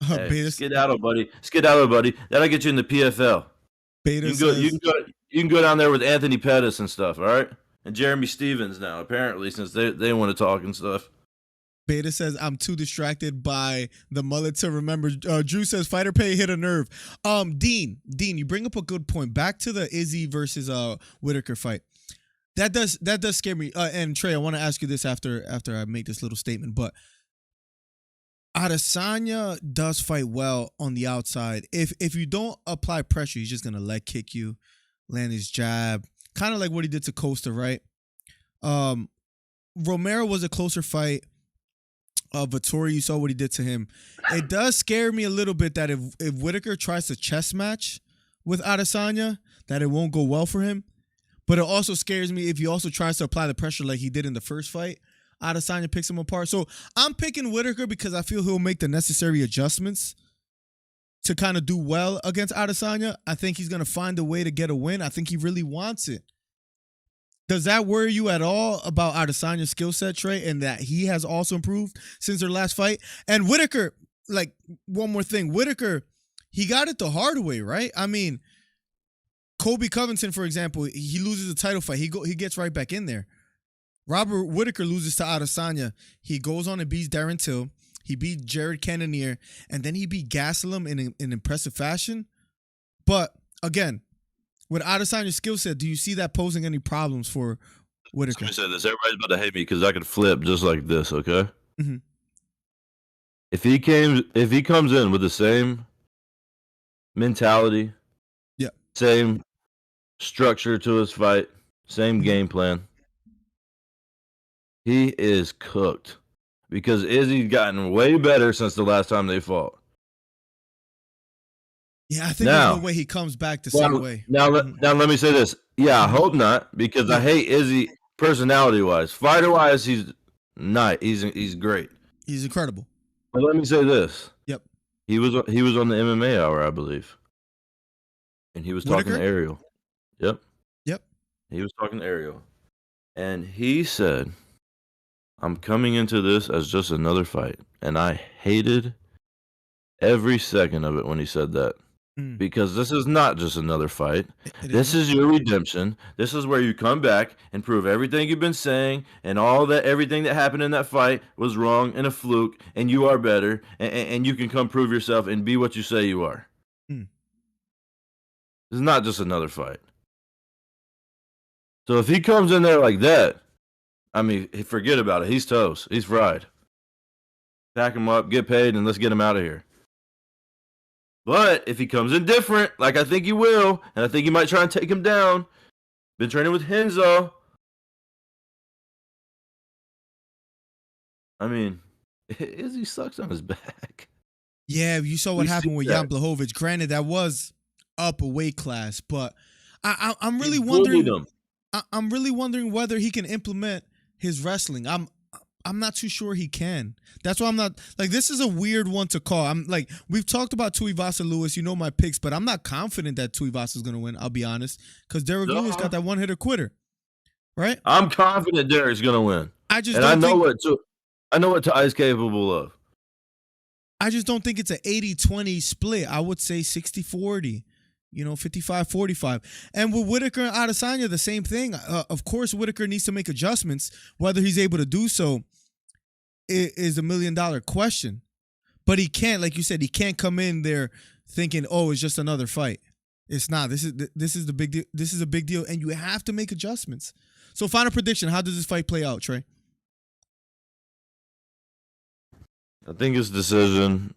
C: Hey, skedaddle, buddy. That'll get you in the PFL. You can go down there with Anthony Pettis and stuff, all right? And Jeremy Stevens now, apparently, since they want to talk and stuff.
A: Beta says, I'm too distracted by the mullet to remember. Drew says, fighter pay hit a nerve. Dean, you bring up a good point. Back to the Izzy versus Whittaker fight. That does scare me. And Trey, I want to ask you this after I make this little statement, but Adesanya does fight well on the outside. If you don't apply pressure, he's just gonna leg kick you, land his jab, kind of like what he did to Costa, right? Romero was a closer fight. Vettori, you saw what he did to him. It does scare me a little bit that if Whittaker tries to chess match with Adesanya, that it won't go well for him. But it also scares me if he also tries to apply the pressure like he did in the first fight. Adesanya picks him apart. So I'm picking Whittaker because I feel he'll make the necessary adjustments to kind of do well against Adesanya. I think he's going to find a way to get a win. I think he really wants it. Does that worry you at all about Adesanya's skill set, Trey, and that he has also improved since their last fight? And Whittaker, like, one more thing. Whittaker, he got it the hard way, right? I mean, Colby Covington, for example, he loses a title fight. He gets right back in there. Robert Whittaker loses to Adesanya. He goes on and beats Darren Till. He beat Jared Cannonier, and then he beat Gastelum in impressive fashion. But again, with Adesanya's skill set, do you see that posing any problems for Whittaker?
C: Let me say this. Everybody's about to hate me because I could flip just like this, okay?
A: Mm-hmm.
C: if he comes in with the same mentality, same structure to his fight, same game plan, he is cooked. Because Izzy's gotten way better since the last time they fought.
A: Yeah, I think there's no way he comes back the same way.
C: Now let me say this. Yeah, I hope not, because I hate Izzy personality-wise. Fighter-wise, he's not. He's great.
A: He's incredible.
C: But let me say this.
A: Yep.
C: He was on the MMA Hour, I believe. And he was talking to Ariel. Yep. He was talking to Ariel. And he said, I'm coming into this as just another fight. And I hated every second of it when he said that. Because this is not just another fight. This is your redemption. This is where you come back and prove everything you've been saying and everything that happened in that fight was wrong and a fluke, and you are better, and you can come prove yourself and be what you say you are. This is not just another fight. So if he comes in there like that, I mean, forget about it. He's toast. He's fried. Pack him up, get paid, and let's get him out of here. But if he comes in different, like I think he will, and I think he might try and take him down, been training with Henzo. I mean, Izzy sucks on his back.
A: Yeah, you saw what happened with Jan Blachowicz. Granted, that was up a weight class, but I'm really wondering. I'm really wondering whether he can implement his wrestling. I'm not too sure he can. That's why I'm not like, this is a weird one to call. I'm like, we've talked about Tuivasa Lewis, you know my picks, but I'm not confident that Tuivasa is going to win. I'll be honest, because Derrick Lewis got that one-hitter quitter, right?
C: I'm confident Derrick's going to win. I know what Ty is capable of.
A: I just don't think it's an 80-20 split. I would say 60-40. 55-45. And with Whitaker and Adesanya, the same thing. Of course, Whitaker needs to make adjustments. Whether he's able to do so is $1 million question. But he can't, like you said, he can't come in there thinking, oh, it's just another fight. It's not. This is the big deal. This is a big deal, and you have to make adjustments. So, final prediction: how does this fight play out, Trey?
C: I think it's decision.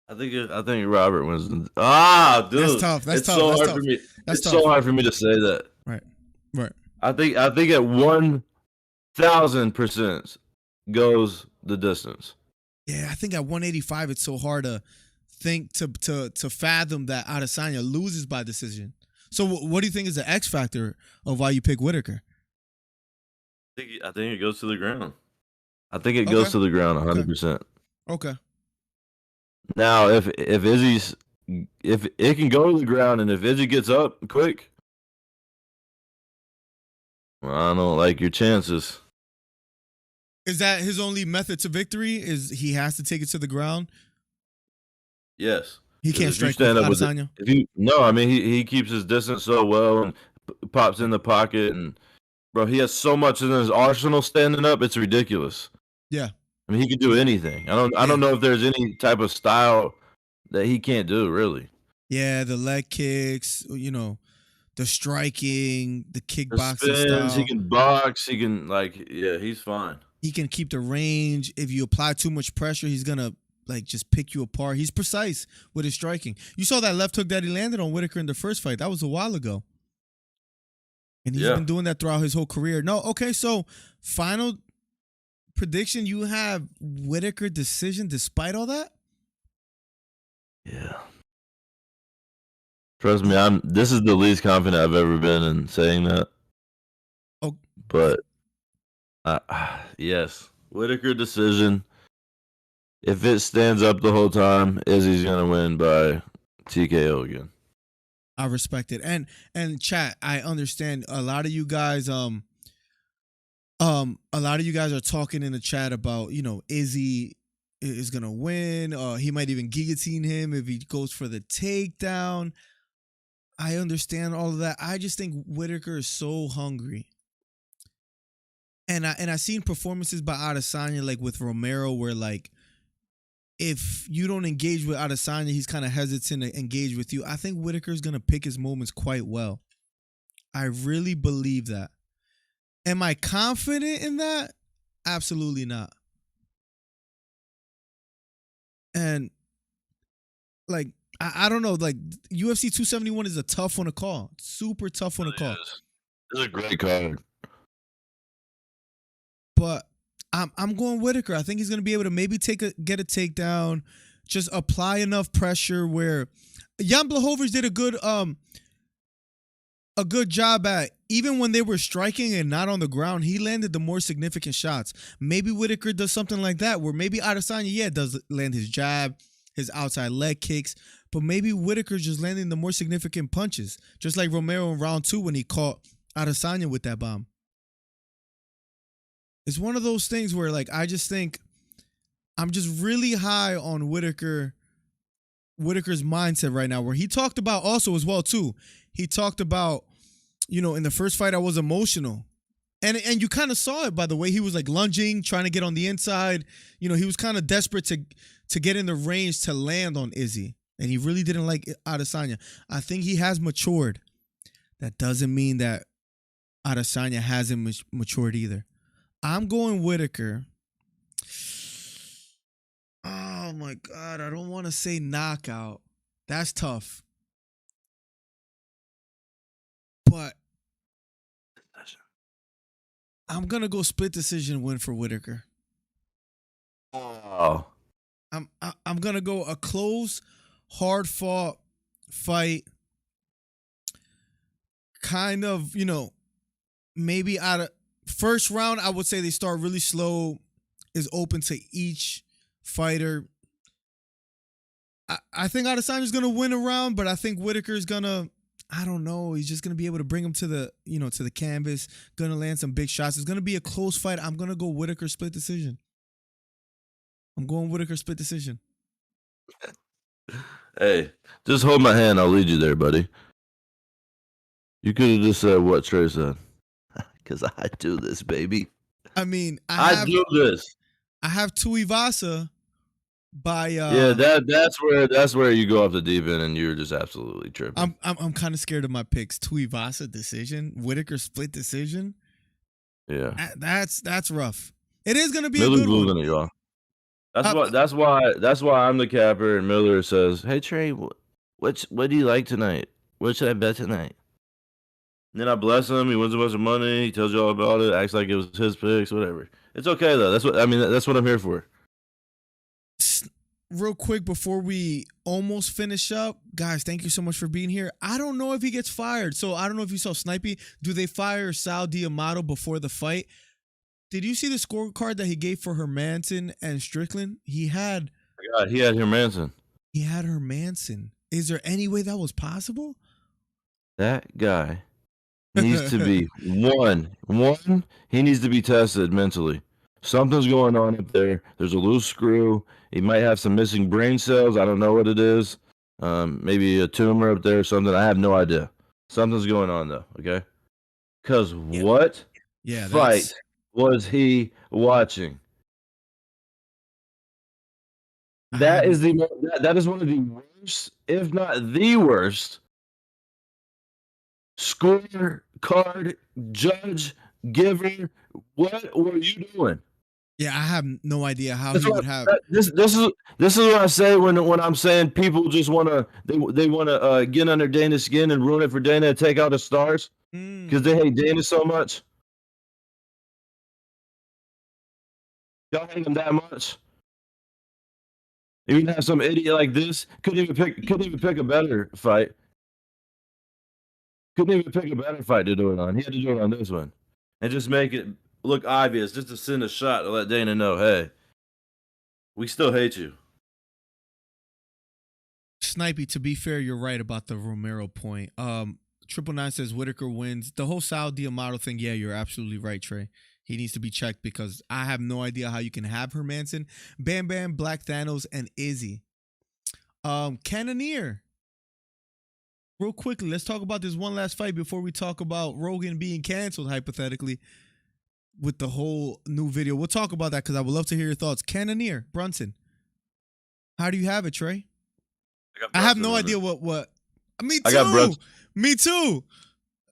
C: I think Robert wins. Dude,
A: that's tough. That's tough.
C: So
A: that's
C: hard
A: tough.
C: for me.
A: That's
C: it's
A: tough.
C: so hard for me to say that.
A: Right.
C: I think at 1,000% goes the distance.
A: Yeah, I think at 185, it's so hard to think to fathom that Adesanya loses by decision. So, what do you think is the X factor of why you pick Whittaker?
C: I think it goes to the ground. I think it goes to the ground 100%.
A: Okay.
C: Now, if it can go to the ground, and if Izzy gets up quick, well, I don't like your chances.
A: Is that his only method to victory? Is he has to take it to the ground?
C: Yes.
A: He can't strike with Adesanya?
C: He keeps his distance so well and pops in the pocket, and bro, he has so much in his arsenal standing up. It's ridiculous.
A: Yeah.
C: I mean, he can do anything. I don't know if there's any type of style that he can't do, really.
A: Yeah, the leg kicks, the striking, the kickboxing
C: the spins,
A: style.
C: He can box. He can he's fine.
A: He can keep the range. If you apply too much pressure, he's gonna just pick you apart. He's precise with his striking. You saw that left hook that he landed on Whittaker in the first fight. That was a while ago. And he's been doing that throughout his whole career. No, okay, so final prediction, you have Whittaker decision despite all that?
C: Yeah. Trust me, this is the least confident I've ever been in saying that.
A: Oh.
C: But yes, Whittaker decision. If it stands up the whole time, Izzy's gonna win by TKO again.
A: I respect it. And chat, I understand a lot of you guys are talking in the chat about, Izzy is gonna win. He might even guillotine him if he goes for the takedown. I understand all of that. I just think Whittaker is so hungry. And I seen performances by Adesanya, like with Romero, where if you don't engage with Adesanya, he's kind of hesitant to engage with you. I think Whittaker is gonna pick his moments quite well. I really believe that. Am I confident in that? Absolutely not. like I don't know, like UFC 271 is a tough one to call. Super tough one to call.
C: This is a great card.
A: But I'm going Whittaker. I think he's gonna be able to maybe get a takedown, just apply enough pressure where Jan Blachowicz did a good job at, even when they were striking and not on the ground, he landed the more significant shots. Maybe Whittaker does something like that, where maybe Adesanya, does land his jab, his outside leg kicks, but maybe Whittaker's just landing the more significant punches, just like Romero in round 2 when he caught Adesanya with that bomb. It's one of those things where, like, I just think I'm just really high on Whittaker's mindset right now, where he talked about also as well, too. He talked about, in the first fight I was emotional. And you kind of saw it by the way he was like lunging, trying to get on the inside. He was kind of desperate to get in the range to land on Izzy. And he really didn't like Adesanya. I think he has matured. That doesn't mean that Adesanya hasn't matured either. I'm going Whittaker. Oh my God, I don't want to say knockout. That's tough. But I'm going to go split decision win for Whittaker.
C: Oh.
A: I'm going to go a close, hard-fought fight. Kind of, maybe out of first round, I would say they start really slow, is open to each fighter. I think Adesanya's going to win a round, but I think Whittaker's going to, I don't know, he's just going to be able to bring him to the canvas, going to land some big shots. It's going to be a close fight. I'm going to go Whittaker split decision. I'm going Whittaker split decision.
C: Hey, just hold my hand. I'll lead you there, buddy. You could have just said what Trey said. Because I do this, baby.
A: I mean,
C: I do this.
A: I have Tuivasa by
C: that's where you go off the deep end and you're just absolutely tripping.
A: I'm kind of scared of my picks. Tuivasa decision, Whittaker split decision.
C: Yeah.
A: That's rough. It is gonna be
C: Miller's
A: a good one.
C: losing it, y'all. That's why I'm the capper and Miller says, "Hey Trey, what do you like tonight? What should I bet tonight?" And then I bless him. He wins a bunch of money. He tells you all about it. Acts like it was his picks. Whatever. It's okay though. That's what I'm here for.
A: Real quick before we almost finish up, guys, thank you so much for being here. I don't know if he gets fired. So I don't know if you saw Snipey. Do they fire Sal D'Amato before the fight? Did you see the scorecard that he gave for Hermanson and Strickland? He had
C: Hermanson.
A: He had Hermanson. Is there any way that was possible?
C: That guy needs to be one. He needs to be tested mentally. Something's going on up there. There's a loose screw. He might have some missing brain cells. I don't know what it is. Maybe a tumor up there or something. I have no idea. Something's going on though. Okay. Because what fight was he watching? That is one of the worst, if not the worst, scorecard judge giver. What were you doing?
A: Yeah, I have no idea how he would have.
C: This is what I say when I'm saying people just want to they want to get under Dana's skin and ruin it for Dana and take out the stars because they hate Dana so much. Y'all hate him that much. Even have some idiot like this couldn't even pick a better fight. Couldn't even pick a better fight to do it on. He had to do it on this one and just make it look obvious, just to send a shot to let Dana know, hey, we still hate you.
A: Snipey, to be fair, you're right about the Romero point. 999 says Whittaker wins. The whole Sal D'Amato thing, yeah, you're absolutely right, Trey. He needs to be checked because I have no idea how you can have Hermanson, Bam Bam, Black Thanos, and Izzy. Cannonier. Real quickly, let's talk about this one last fight before we talk about Rogan being canceled, hypothetically, with the whole new video. We'll talk about that because I would love to hear your thoughts. Cannonier, Brunson. How do you have it, Trey? I have no idea what. Me too. Me too.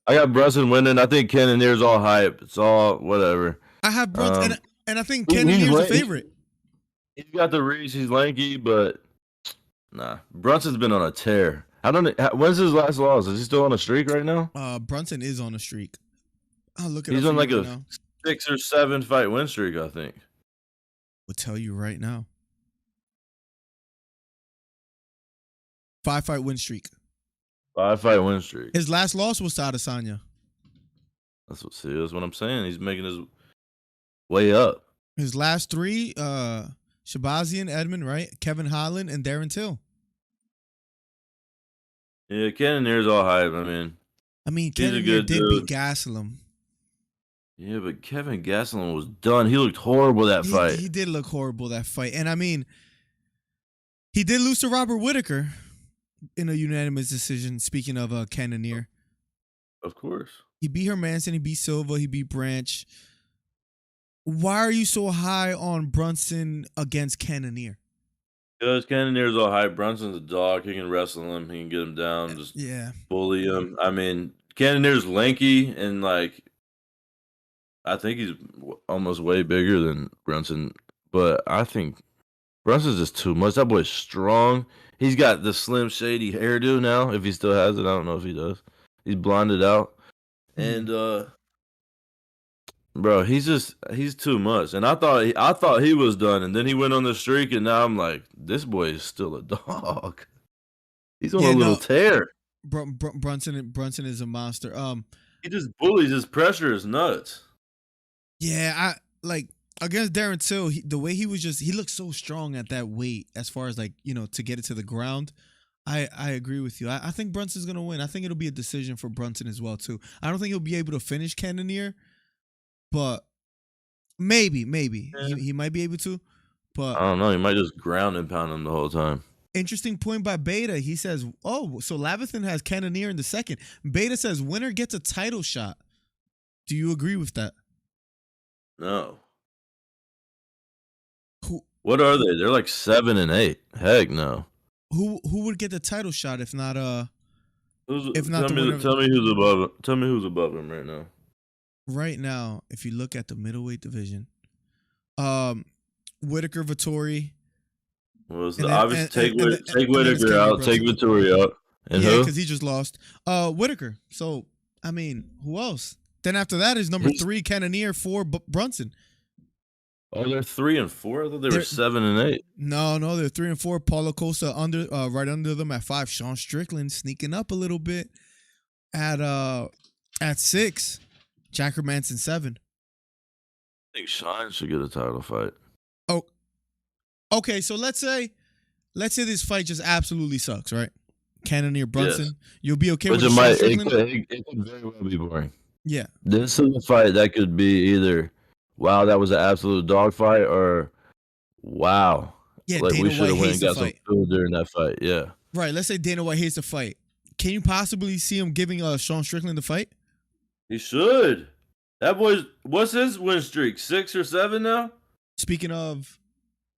C: I got Brunson winning. I think Cannonier's all hype. It's all whatever.
A: I have Brunson, and I think Cannonier's the favorite.
C: He's got the reach. He's lanky, but Nah, Brunson's been on a tear. I don't know. When's his last loss? Is he still on a streak right now?
A: Brunson is on a streak. I'll look it
C: He's
A: up
C: on
A: for
C: like
A: you
C: a
A: right now.
C: 6 or 7 fight win streak, I think.
A: We'll tell you right now. 5-fight win streak.
C: 5-fight win streak.
A: His last loss was to Adesanya.
C: That's what I'm saying. He's making his way up.
A: His last 3, Shabazian, Edmund, right? Kevin Holland, and Darren Till.
C: Yeah, Cannonier's all hype. I mean,
A: Cannonier did beat Gastelum.
C: Yeah, but Kevin Gastelum was done. He looked horrible that fight.
A: He did look horrible that fight. And I mean, he did lose to Robert Whittaker in a unanimous decision, speaking of Cannonier.
C: Of course.
A: He beat Hermanson, he beat Silva, he beat Branch. Why are you so high on Brunson against Cannonier?
C: Because Cannonier's all hype. Brunson's a dog. He can wrestle him. He can get him down. Just bully him. I mean, Cannonier's lanky and like, I think he's almost way bigger than Brunson. But I think Brunson's just too much. That boy's strong. He's got the slim, shady hairdo now. If he still has it, I don't know if he does. He's blonded out. And bro, he's too much. And I thought he was done. And then he went on the streak, and now I'm like, this boy is still a dog. He's on a little tear.
A: Brunson is a monster.
C: He just bullies. His pressure is nuts.
A: Yeah, I like against Darren Till, the way he looked so strong at that weight as far as like, to get it to the ground. I agree with you. I think Brunson's going to win. I think it'll be a decision for Brunson as well, too. I don't think he'll be able to finish Cannonier, but maybe. Yeah. He might be able to, but
C: I don't know. He might just ground and pound him the whole time.
A: Interesting point by Beta. He says, so Lavithan has Cannonier in the second. Beta says winner gets a title shot. Do you agree with that?
C: No. What are they? They're like 7 and 8. Heck no.
A: Who would get the title shot if not
C: tell me who's above him. Tell me who's above him right now.
A: Right now, if you look at the middleweight division, Whittaker, Vittori.
C: Well, it's the obvious take Whittaker out, take Vittori out. And
A: yeah, because he just lost. Whittaker. So I mean, who else? Then after that is number 3, Cannonier, 4, Brunson.
C: Oh, they're 3 and 4. I thought they were 7 and 8.
A: No, they're 3 and 4. Paulo Costa right under them at 5. Sean Strickland sneaking up a little bit at 6. Jack Hermanson 7.
C: I think Sean should get a title fight.
A: Oh, okay. So let's say this fight just absolutely sucks, right? Cannonier Brunson. Yes. You'll be okay with Sean Strickland?
C: It could very well be boring.
A: Yeah.
C: This is a fight that could be either, wow, that was an absolute dogfight, or wow,
A: yeah,
C: like
A: Dana
C: we should have went and got some
A: fight.
C: food during that fight. Yeah.
A: Right. Let's say Dana White hates the fight. Can you possibly see him giving Sean Strickland the fight?
C: He should. That boy's, what's his win streak? 6 or 7 now?
A: Speaking of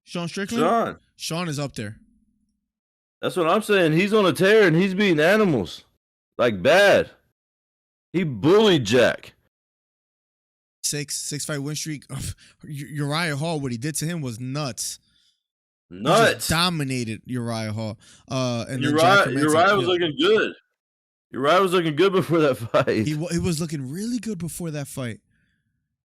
A: Sean Strickland, Sean is up there.
C: That's what I'm saying. He's on a tear and he's beating animals. Like bad. He bullied Jack.
A: 6-fight win streak. Uriah Hall, what he did to him was nuts.
C: Nuts.
A: He just dominated Uriah Hall. And
C: Uriah was looking good. Uriah was looking good before that fight.
A: He was looking really good before that fight.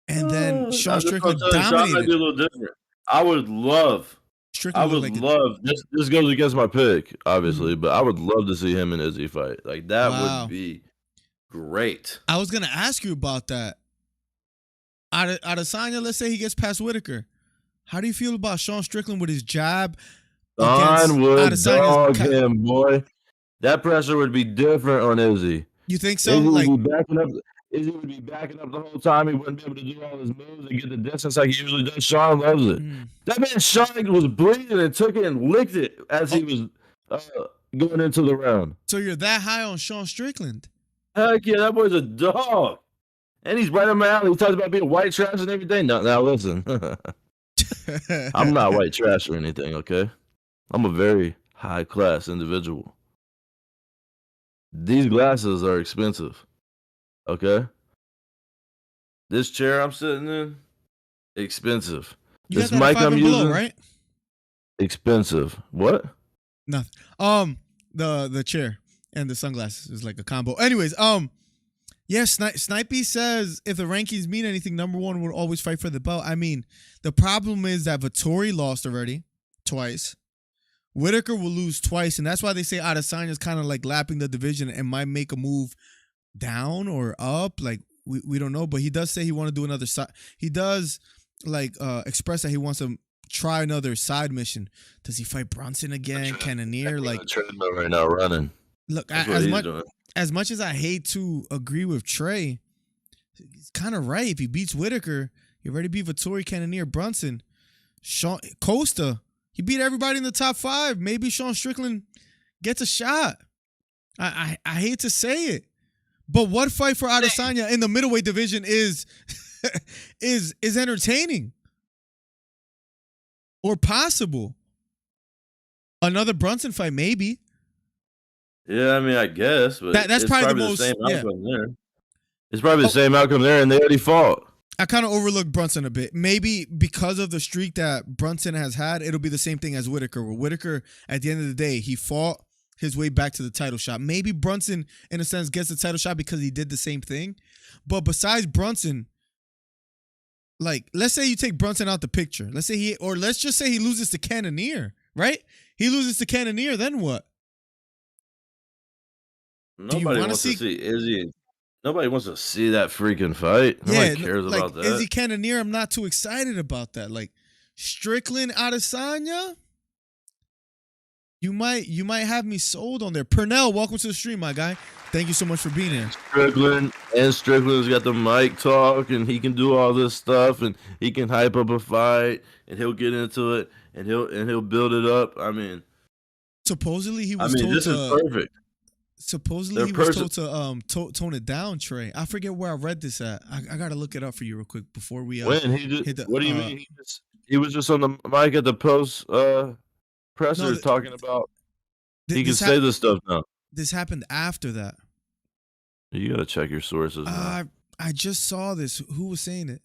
A: And then Sean Strickland dominated.
C: Sean might be a little different. I would love. This goes against my pick, obviously, but I would love to see him and Izzy fight. Like that would be great.
A: I was gonna ask you about that. Adesanya, let's say he gets past Whittaker. How do you feel about Sean Strickland with his jab?
C: Sean would dog him, boy. That pressure would be different on Izzy.
A: You think so?
C: Izzy would be backing up the whole time. He wouldn't be able to do all his moves and get the distance like he usually does. Sean loves it. That man Sean was bleeding and took it and licked it as he was going into the round.
A: So you're that high on Sean Strickland?
C: Heck yeah, that boy's a dog. And he's right on my alley. He talks about being white trash and everything. Now listen. I'm not white trash or anything, okay? I'm a very high-class individual. These glasses are expensive, okay? This chair I'm sitting in, expensive. This mic I'm using,
A: right?
C: Expensive. What?
A: Nothing. The chair and the sunglasses is like a combo. Anyways, yeah, Snipey says if the rankings mean anything, number one would always fight for the belt. I mean, the problem is that Vettori lost already twice. Whittaker will lose twice, and that's why they say Adesanya is kind of like lapping the division and might make a move down or up. Like we don't know, but he does say he want to do another side. He does like express that he wants to try another side mission. Does he fight Brunson again? Cannonier? Like
C: treadmill right now running.
A: Look, as much as I hate to agree with Trey, he's kind of right. If he beats Whittaker, he already beat Vettori, Cannonier, Brunson, Costa. He beat everybody in the top 5. Maybe Sean Strickland gets a shot. I hate to say it, but what fight for Adesanya in the middleweight division is entertaining or possible? Another Brunson fight, maybe.
C: Yeah, I mean, I guess, but
A: that's probably the most.
C: The same outcome there. It's probably the same outcome there, and they already fought.
A: I kind of overlooked Brunson a bit. Maybe because of the streak that Brunson has had, it'll be the same thing as Whittaker. Where Whittaker, at the end of the day, he fought his way back to the title shot. Maybe Brunson, in a sense, gets the title shot because he did the same thing. But besides Brunson, like, let's say you take Brunson out the picture. Let's just say he loses to Cannonier, right? He loses to Cannonier, then what?
C: Nobody wants to see Izzy. Nobody wants to see that freaking fight. Nobody cares about that.
A: Izzy Cannonier, I'm not too excited about that. Like Strickland Adesanya, you might have me sold on there. Purnell, welcome to the stream, my guy. Thank you so much for being here.
C: Strickland's got the mic talk, and he can do all this stuff, and he can hype up a fight, and he'll get into it, and he'll build it up. I mean,
A: supposedly he was told
C: this is perfect.
A: Supposedly he was told to tone it down, Trey. I forget where I read this at. I gotta look it up for you real quick before we.
C: What do you mean? He was just on the mic at the post presser talking about. He can say this stuff now.
A: This happened after that.
C: You gotta check your sources.
A: I just saw this. Who was saying it?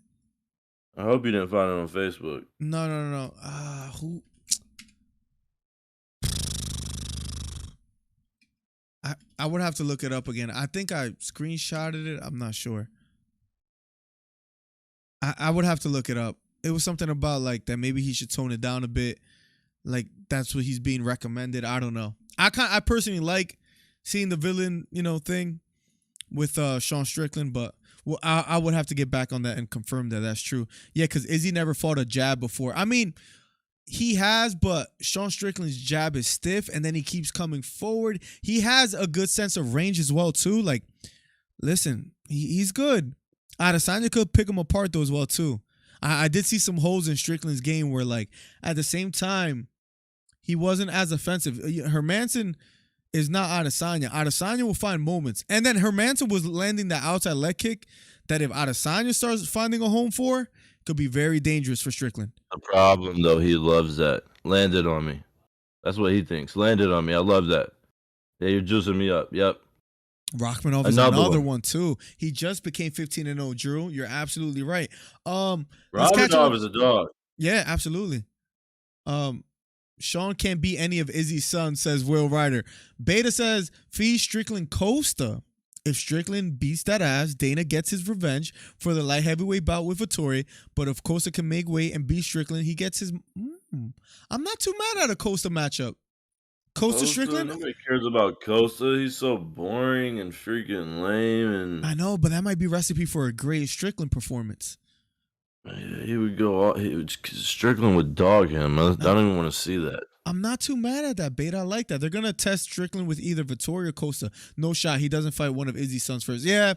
C: I hope you didn't find it on Facebook.
A: No. Who? I would have to look it up again. I think I screenshotted it. I'm not sure. I would have to look it up. It was something about like that maybe he should tone it down a bit. Like that's what he's being recommended. I don't know. I personally like seeing the villain, thing with Sean Strickland, but I would have to get back on that and confirm that that's true. Yeah, because Izzy never fought a jab before. I mean, he has, but Sean Strickland's jab is stiff, and then he keeps coming forward. He has a good sense of range as well, too. Like, listen, he's good. Adesanya could pick him apart, though, as well, too. I did see some holes in Strickland's game where, like, at the same time, he wasn't as offensive. Hermanson is not Adesanya. Adesanya will find moments. And then Hermanson was landing that outside leg kick that if Adesanya starts finding a home for, could be very dangerous for Strickland.
C: The problem, though, he loves that. Landed on me. That's what he thinks. Landed on me. I love that. Yeah, you're juicing me up. Yep.
A: Rachmanov is another one, too. He just became 15-0, Drew. You're absolutely right.
C: Rachmanov is a dog.
A: Yeah, absolutely. Sean can't beat any of Izzy's sons, says Will Ryder. Beta says, feed Strickland Costa. If Strickland beats that ass, Dana gets his revenge for the light heavyweight bout with Vettori. But if Costa can make weight and beat Strickland, he gets his... I'm not too mad at a Costa matchup. Costa Strickland?
C: Nobody cares about Costa. He's so boring and freaking lame. And
A: I know, but that might be recipe for a great Strickland performance.
C: He would go... Strickland would dog him. I don't even want to see that.
A: I'm not too mad at that, Beta. I like that. They're going to test Strickland with either Vettori or Costa. No shot. He doesn't fight one of Izzy's sons first. Yeah,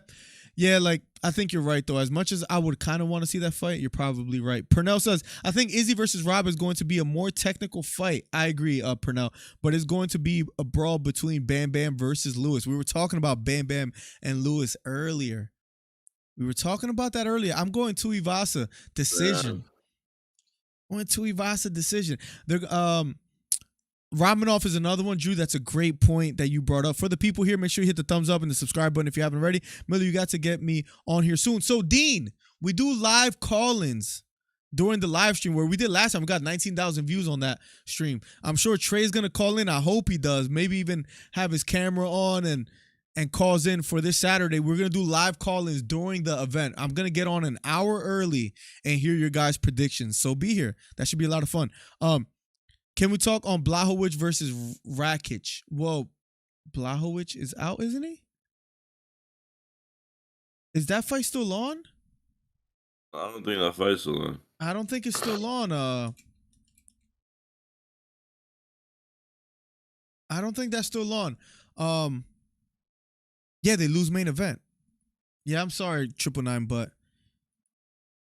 A: like, I think you're right, though. As much as I would kind of want to see that fight, you're probably right. Purnell says, I think Izzy versus Rob is going to be a more technical fight. I agree, Purnell. But it's going to be a brawl between Bam Bam versus Lewis. We were talking about Bam Bam and Lewis earlier. I'm going Tuivasa decision. They're Rachmanov is another one, Drew. That's a great point that you brought up. For the people here, make sure you hit the thumbs up and the subscribe button if you haven't already. Miller, you got to get me on here soon. So, Dean, we do live call-ins during the live stream where we did last time. We got 19,000 views on that stream. I'm sure Trey's gonna call in. I hope he does. Maybe even have his camera on and calls in for this Saturday. We're gonna do live call-ins during the event. I'm gonna get on an hour early and hear your guys' predictions. So be here. That should be a lot of fun. Can we talk on Blachowicz versus Rakic? Well, Blachowicz is out, isn't he? Is that fight still on?
C: I don't think that fight's still on.
A: I don't think it's still on. I don't think that's still on. Yeah, they lose main event. Yeah, I'm sorry, 999, but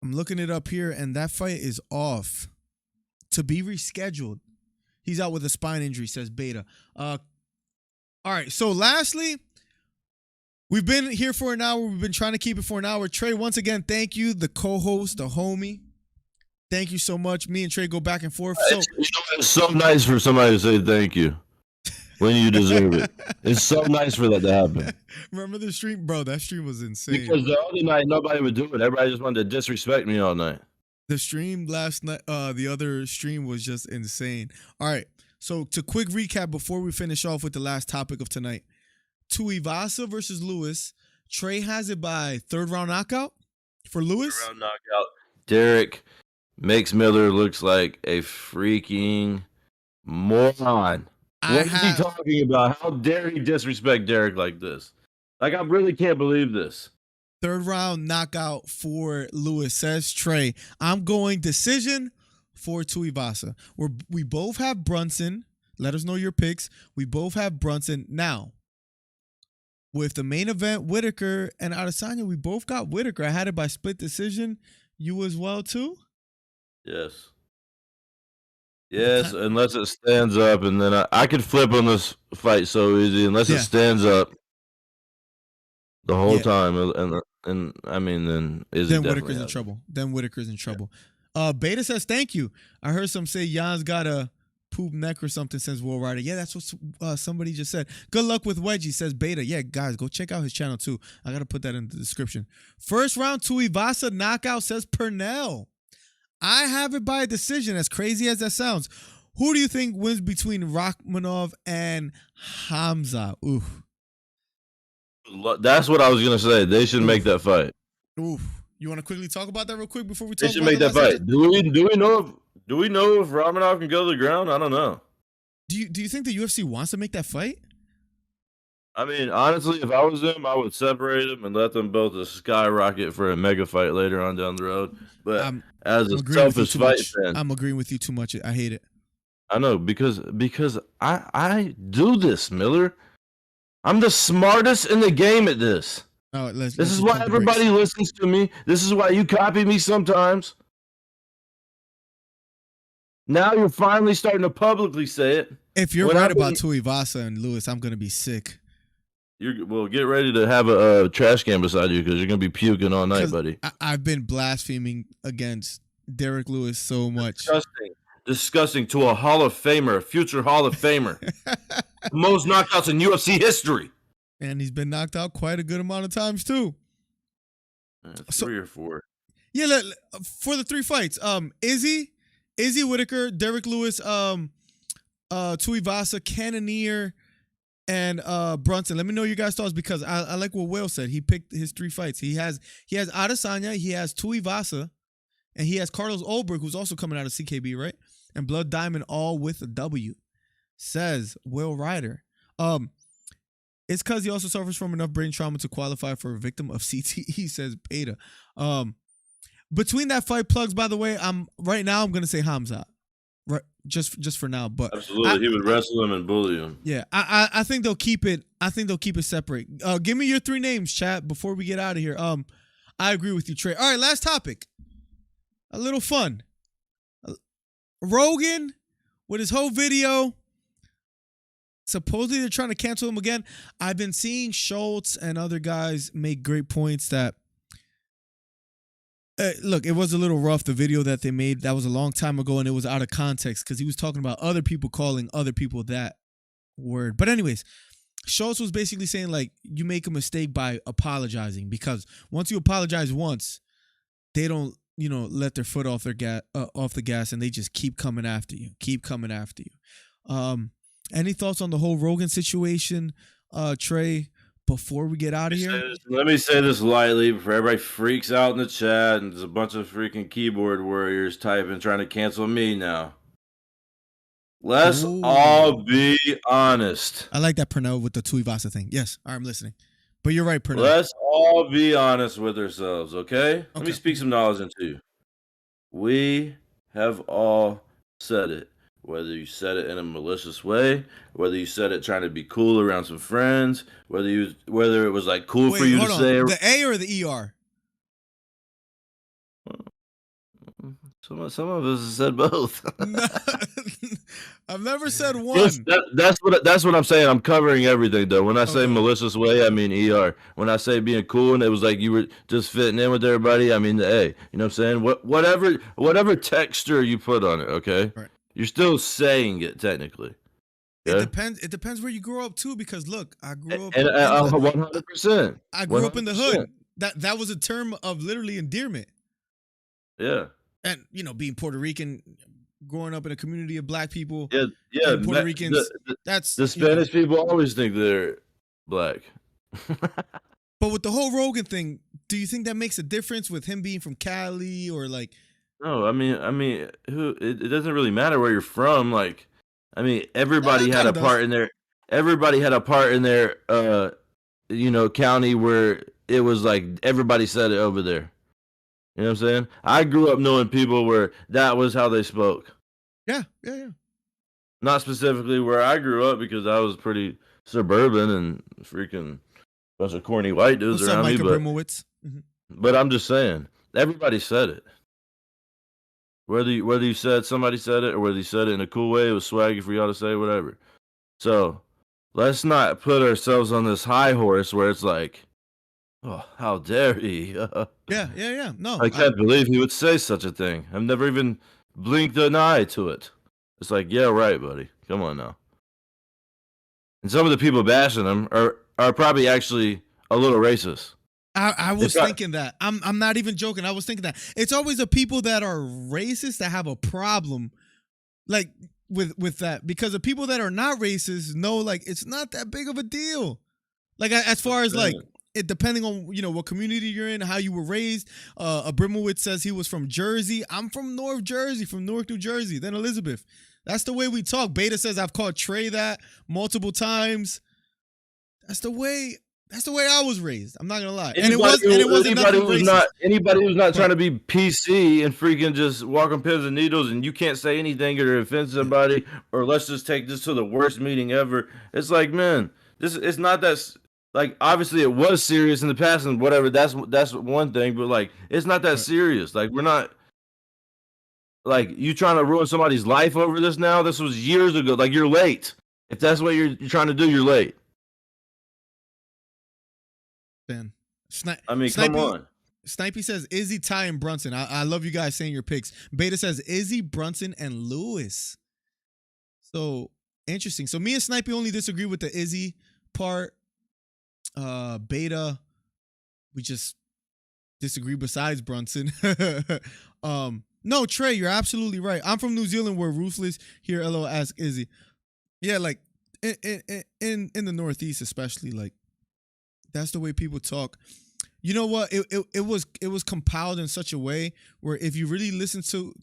A: I'm looking it up here, and that fight is off to be rescheduled. He's out with a spine injury, says Beta. All right, so lastly, we've been here for an hour. We've been trying to keep it for an hour. Trey, once again, thank you, the co-host, the homie. Thank you so much. Me and Trey go back and forth. So
C: It's so nice for somebody to say thank you when you deserve it. It's so nice for that to happen.
A: Remember the stream? Bro, that stream was insane.
C: Because the other night, nobody would do it. Everybody just wanted to disrespect me all night.
A: The stream last night, the other stream was just insane. All right, so to quick recap before we finish off with the last topic of tonight. Tuivasa versus Lewis. Trey has it by third round knockout for Lewis.
C: Third round knockout. Derrick makes Miller looks like a freaking moron. What is he talking about? How dare he disrespect Derrick like this? Like, I really can't believe this.
A: Third round knockout for Lewis, says Trey. I'm going decision for Tuivasa. We both have Brunson. Let us know your picks. We both have Brunson. Now, with the main event, Whittaker and Adesanya, we both got Whittaker. I had it by split decision. You as well, too?
C: Yes. Yes, unless it stands up, and then I could flip on this fight so easy. Unless it stands up the whole time, and I mean, then
A: Whittaker's in trouble. Then Whittaker's in trouble. Beta says thank you. I heard some say Jan's got a poop neck or something, says Will Rider. Yeah, that's what somebody just said. Good luck with Wedgie, says Beta. Yeah, guys, go check out his channel too. I gotta put that in the description. First round Tuivasa knockout, says Pernell. I have it by a decision, as crazy as that sounds. Who do you think wins between Rachmanov and Hamza? Ooh.
C: That's what I was gonna say. They should make that fight.
A: Oof. You want to quickly talk about that real quick before we talk?
C: They should make that fight. Do we know if Rachmanov can go to the ground? I don't know.
A: Do you think the UFC wants to make that fight?
C: I mean, honestly, if I was them, I would separate them and let them both skyrocket for a mega fight later on down the road. But as a selfish fight fan,
A: I'm agreeing with you too much. I hate it.
C: I know because I do this, Miller. I'm the smartest in the game at this.
A: Oh, this
C: is why everybody listens to me. This is why you copy me sometimes. Now you're finally starting to publicly say it.
A: If you're right about Tuivasa and Lewis, I'm gonna be sick.
C: Get ready to have a trash can beside you because you're gonna be puking all night, buddy.
A: I've been blaspheming against Derrick Lewis so much.
C: Disgusting to a Hall of Famer, a future Hall of Famer. Most knockouts in UFC history.
A: And he's been knocked out quite a good amount of times too.
C: 3 or 4.
A: Yeah, for the 3 fights. Izzy Whittaker, Derrick Lewis, Tuivasa, Cannonier, and Brunson. Let me know your guys' thoughts because I like what Will said. He picked his 3 fights. He has Adesanya, he has Tuivasa, and he has Carlos Ulberg, who's also coming out of CKB, right? And Blood Diamond, all with a W, says Will Ryder. It's because he also suffers from enough brain trauma to qualify for a victim of CTE, says Beta. Between that fight, plugs, by the way, I'm gonna say Hamza. Right, just for now, but
C: absolutely, he would wrestle him and bully him.
A: Yeah, I think they'll keep it. I think they'll keep it separate. Give me your 3 names, chat, before we get out of here. I agree with you, Trey. All right, last topic. A little fun. Rogan with his whole video. Supposedly they're trying to cancel him again. I've been seeing Schultz and other guys make great points that. Look, it was a little rough, the video that they made. That was a long time ago, and it was out of context because he was talking about other people calling other people that word. But anyways, Schultz was basically saying, like, you make a mistake by apologizing because once you apologize once, they don't let their foot off the gas, and they just keep coming after you. Any thoughts on the whole Rogan situation, Trey, before we get out of here?
C: Let me say this lightly before everybody freaks out in the chat and there's a bunch of freaking keyboard warriors typing trying to cancel me now. Let's all be honest.
A: I like that, Pernell, with the Tuivasa thing. Yes, I'm listening. But you're right, Pernell.
C: Let's all be honest with ourselves, okay? Let me speak some knowledge into you. We have all said it. Whether you said it in a malicious way, whether you said it trying to be cool around some friends, whether it was like cool for you to say
A: the A or the ER.
C: Some of us have said both.
A: I've never said one.
C: That's what I'm saying. I'm covering everything though. When I say malicious way, I mean ER. When I say being cool and it was like you were just fitting in with everybody, I mean the A. You know what I'm saying? Whatever texture you put on it, okay? Right. You're still saying it technically.
A: Yeah? It depends where you grow up too. Because look, I grew up.
C: And 100%.
A: I grew up in the hood. That was a term of literally endearment.
C: Yeah.
A: And being Puerto Rican, growing up in a community of black people.
C: Yeah.
A: Puerto Ricans. That's
C: the Spanish people always think they're black.
A: But with the whole Rogan thing, do you think that makes a difference with him being from Cali or like?
C: No, I mean, it doesn't really matter where you're from. Like, I mean, everybody had a part in there. Everybody had a part in their, county where it was like everybody said it over there. You know what I'm saying? I grew up knowing people where that was how they spoke.
A: Yeah.
C: Not specifically where I grew up because I was pretty suburban and freaking bunch of corny white dudes around me. But I'm just saying, everybody said it. Whether you said somebody said it or whether you said it in a cool way, it was swaggy for y'all to say whatever. So let's not put ourselves on this high horse where it's like, oh, how dare he?
A: Yeah. No,
C: I can't believe he would say such a thing. I've never even blinked an eye to it. It's like, yeah, right, buddy. Come on now. And some of the people bashing him are probably actually a little racist.
A: I was thinking that. I'm not even joking. I was thinking that. It's always the people that are racist that have a problem, like with that, because the people that are not racist know like it's not that big of a deal. Like as far as like it depending on what community you're in, how you were raised. Abrimowitz says he was from Jersey. I'm from North Jersey, from Newark, New Jersey. Then Elizabeth. That's the way we talk. Beta says I've called Trey that multiple times. That's the way I was raised. I'm not gonna lie. Anybody
C: who's not trying to be PC and freaking just walk on pins and needles and you can't say anything or offend somebody or let's just take this to the worst meeting ever. It's like, man, it's not that. Like, obviously it was serious in the past and whatever. That's one thing, but like it's not that serious. Like we're not. Like you trying to ruin somebody's life over this now? This was years ago. Like you're late. If that's what you're trying to do, you're late.
A: Ben.
C: Come on.
A: Snipey says Izzy, Ty, and Brunson. I love you guys saying your picks. Beta says Izzy, Brunson, and Lewis. So interesting. So me and Snipey only disagree with the Izzy part. Beta, we just disagree besides Brunson. No, Trey, you're absolutely right. I'm from New Zealand where ruthless. Here, LO ask Izzy. Yeah, like in the Northeast especially, like that's the way people talk. You know what? It was compiled in such a way where if you really listen to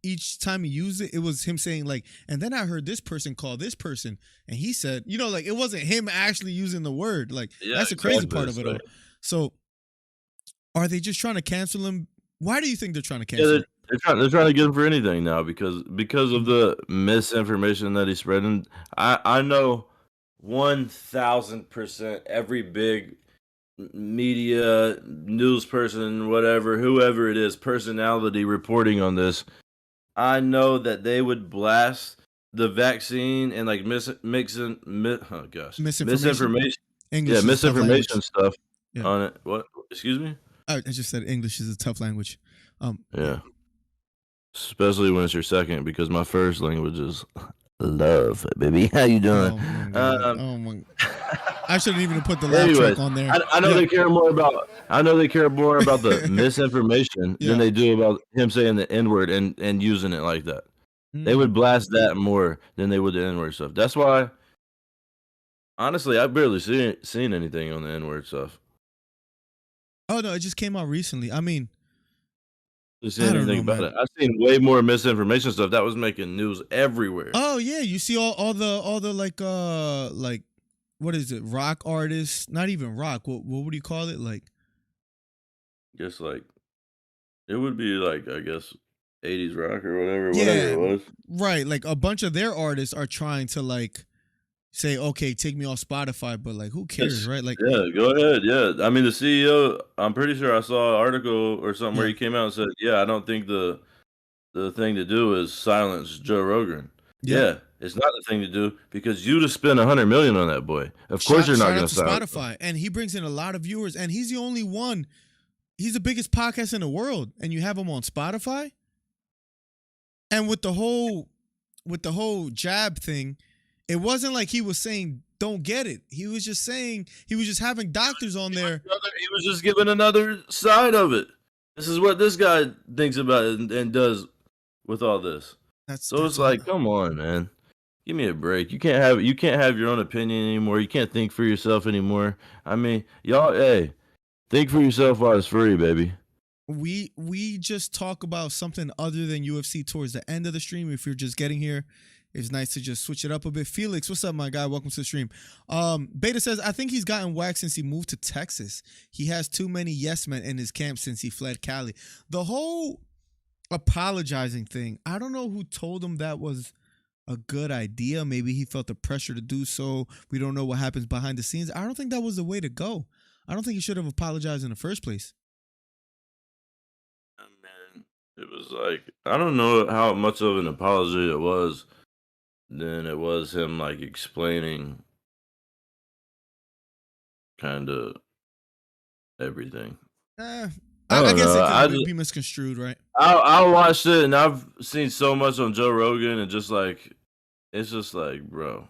A: each time he used it, it was him saying like, and then I heard this person call this person, and he said, like it wasn't him actually using the word. Like that's the crazy part of it all. So, are they just trying to cancel him? Why do you think they're trying to cancel him?
C: They're trying to get him for anything now because of the misinformation that he's spreading. I know 1,000% every big media news person, whoever it is, personality reporting on this. I know that they would blast the vaccine and like misinformation.
A: English
C: misinformation stuff on it. What? Excuse me?
A: I just said English is a tough language.
C: Yeah. Especially when it's your second, because my first language is love, baby. How you doing?
A: Oh my I shouldn't even put the laugh
C: Anyways,
A: track on there.
C: I know they care more about. I know they care more about the misinformation
A: Yeah.
C: than they do about him saying the N-word and using it like that. They would blast that more than they would the N-word stuff. That's why, honestly, I've barely seen anything on the N-word stuff.
A: Oh no, it just came out recently. I mean,
C: See anything about it. I've seen way more misinformation stuff that was making news everywhere.
A: Oh yeah, you see all the like what is it? Rock artists, not even rock. What would you call it? Like,
C: Just like it would be like, I guess, 80s rock or whatever
A: yeah,
C: it was.
A: Right. Like a bunch of their artists are trying to like say, okay, take me off Spotify, but like who cares, right? Like,
C: yeah, go ahead. Yeah. I mean, the CEO, I'm pretty sure I saw an article or something where he came out and said, yeah, I don't think the thing to do is silence Joe Rogan. Yeah, it's not the thing to do because you just spent $100 million on that boy. Of course, you're not going to silence
A: Spotify, and he brings in a lot of viewers, and he's the only one. He's the biggest podcast in the world, and you have him on Spotify. And with the whole jab thing, it wasn't like he was saying don't get it. He was just saying he was just having doctors on there.
C: He was just giving another side of it. This is what this guy thinks about it and does with all this. So it's like, come on, man. Give me a break. You can't have your own opinion anymore. You can't think for yourself anymore. I mean, y'all, hey, think for yourself while it's free, baby.
A: We just talk about something other than UFC towards the end of the stream. If you're just getting here, it's nice to just switch it up a bit. Felix, what's up, my guy? Welcome to the stream. Beta says, I think he's gotten whacked since he moved to Texas. He has too many yes men in his camp since he fled Cali. The whole apologizing thing, I don't know who told him that was a good idea. Maybe he felt the pressure to do so. We don't know what happens behind the scenes. I don't think that was the way to go. I don't think he should have apologized in the first place.
C: Man, it was like, I don't know how much of an apology it was. Then it was him like explaining kind of everything.
A: I guess it could be misconstrued, right?
C: I watched it and I've seen so much on Joe Rogan and just like, it's just like, bro,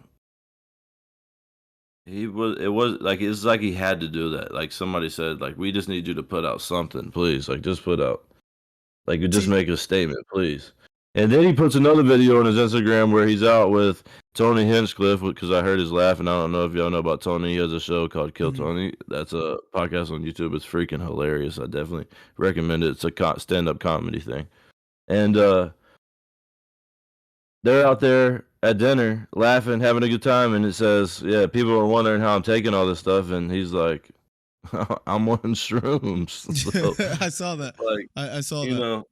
C: it's like he had to do that. Like somebody said, like, we just need you to put out something, please. Like just put out, like you just make a statement, please. And then he puts another video on his Instagram where he's out with Tony Hinchcliffe, because I heard his laugh, and I don't know if y'all know about Tony. He has a show called Kill Tony. That's a podcast on YouTube. It's freaking hilarious. I definitely recommend it. It's a stand-up comedy thing. And they're out there at dinner laughing, having a good time, and it says, yeah, people are wondering how I'm taking all this stuff, and he's like, I'm on shrooms. So,
A: I saw that.
C: Like,
A: I saw
C: you
A: that.
C: know,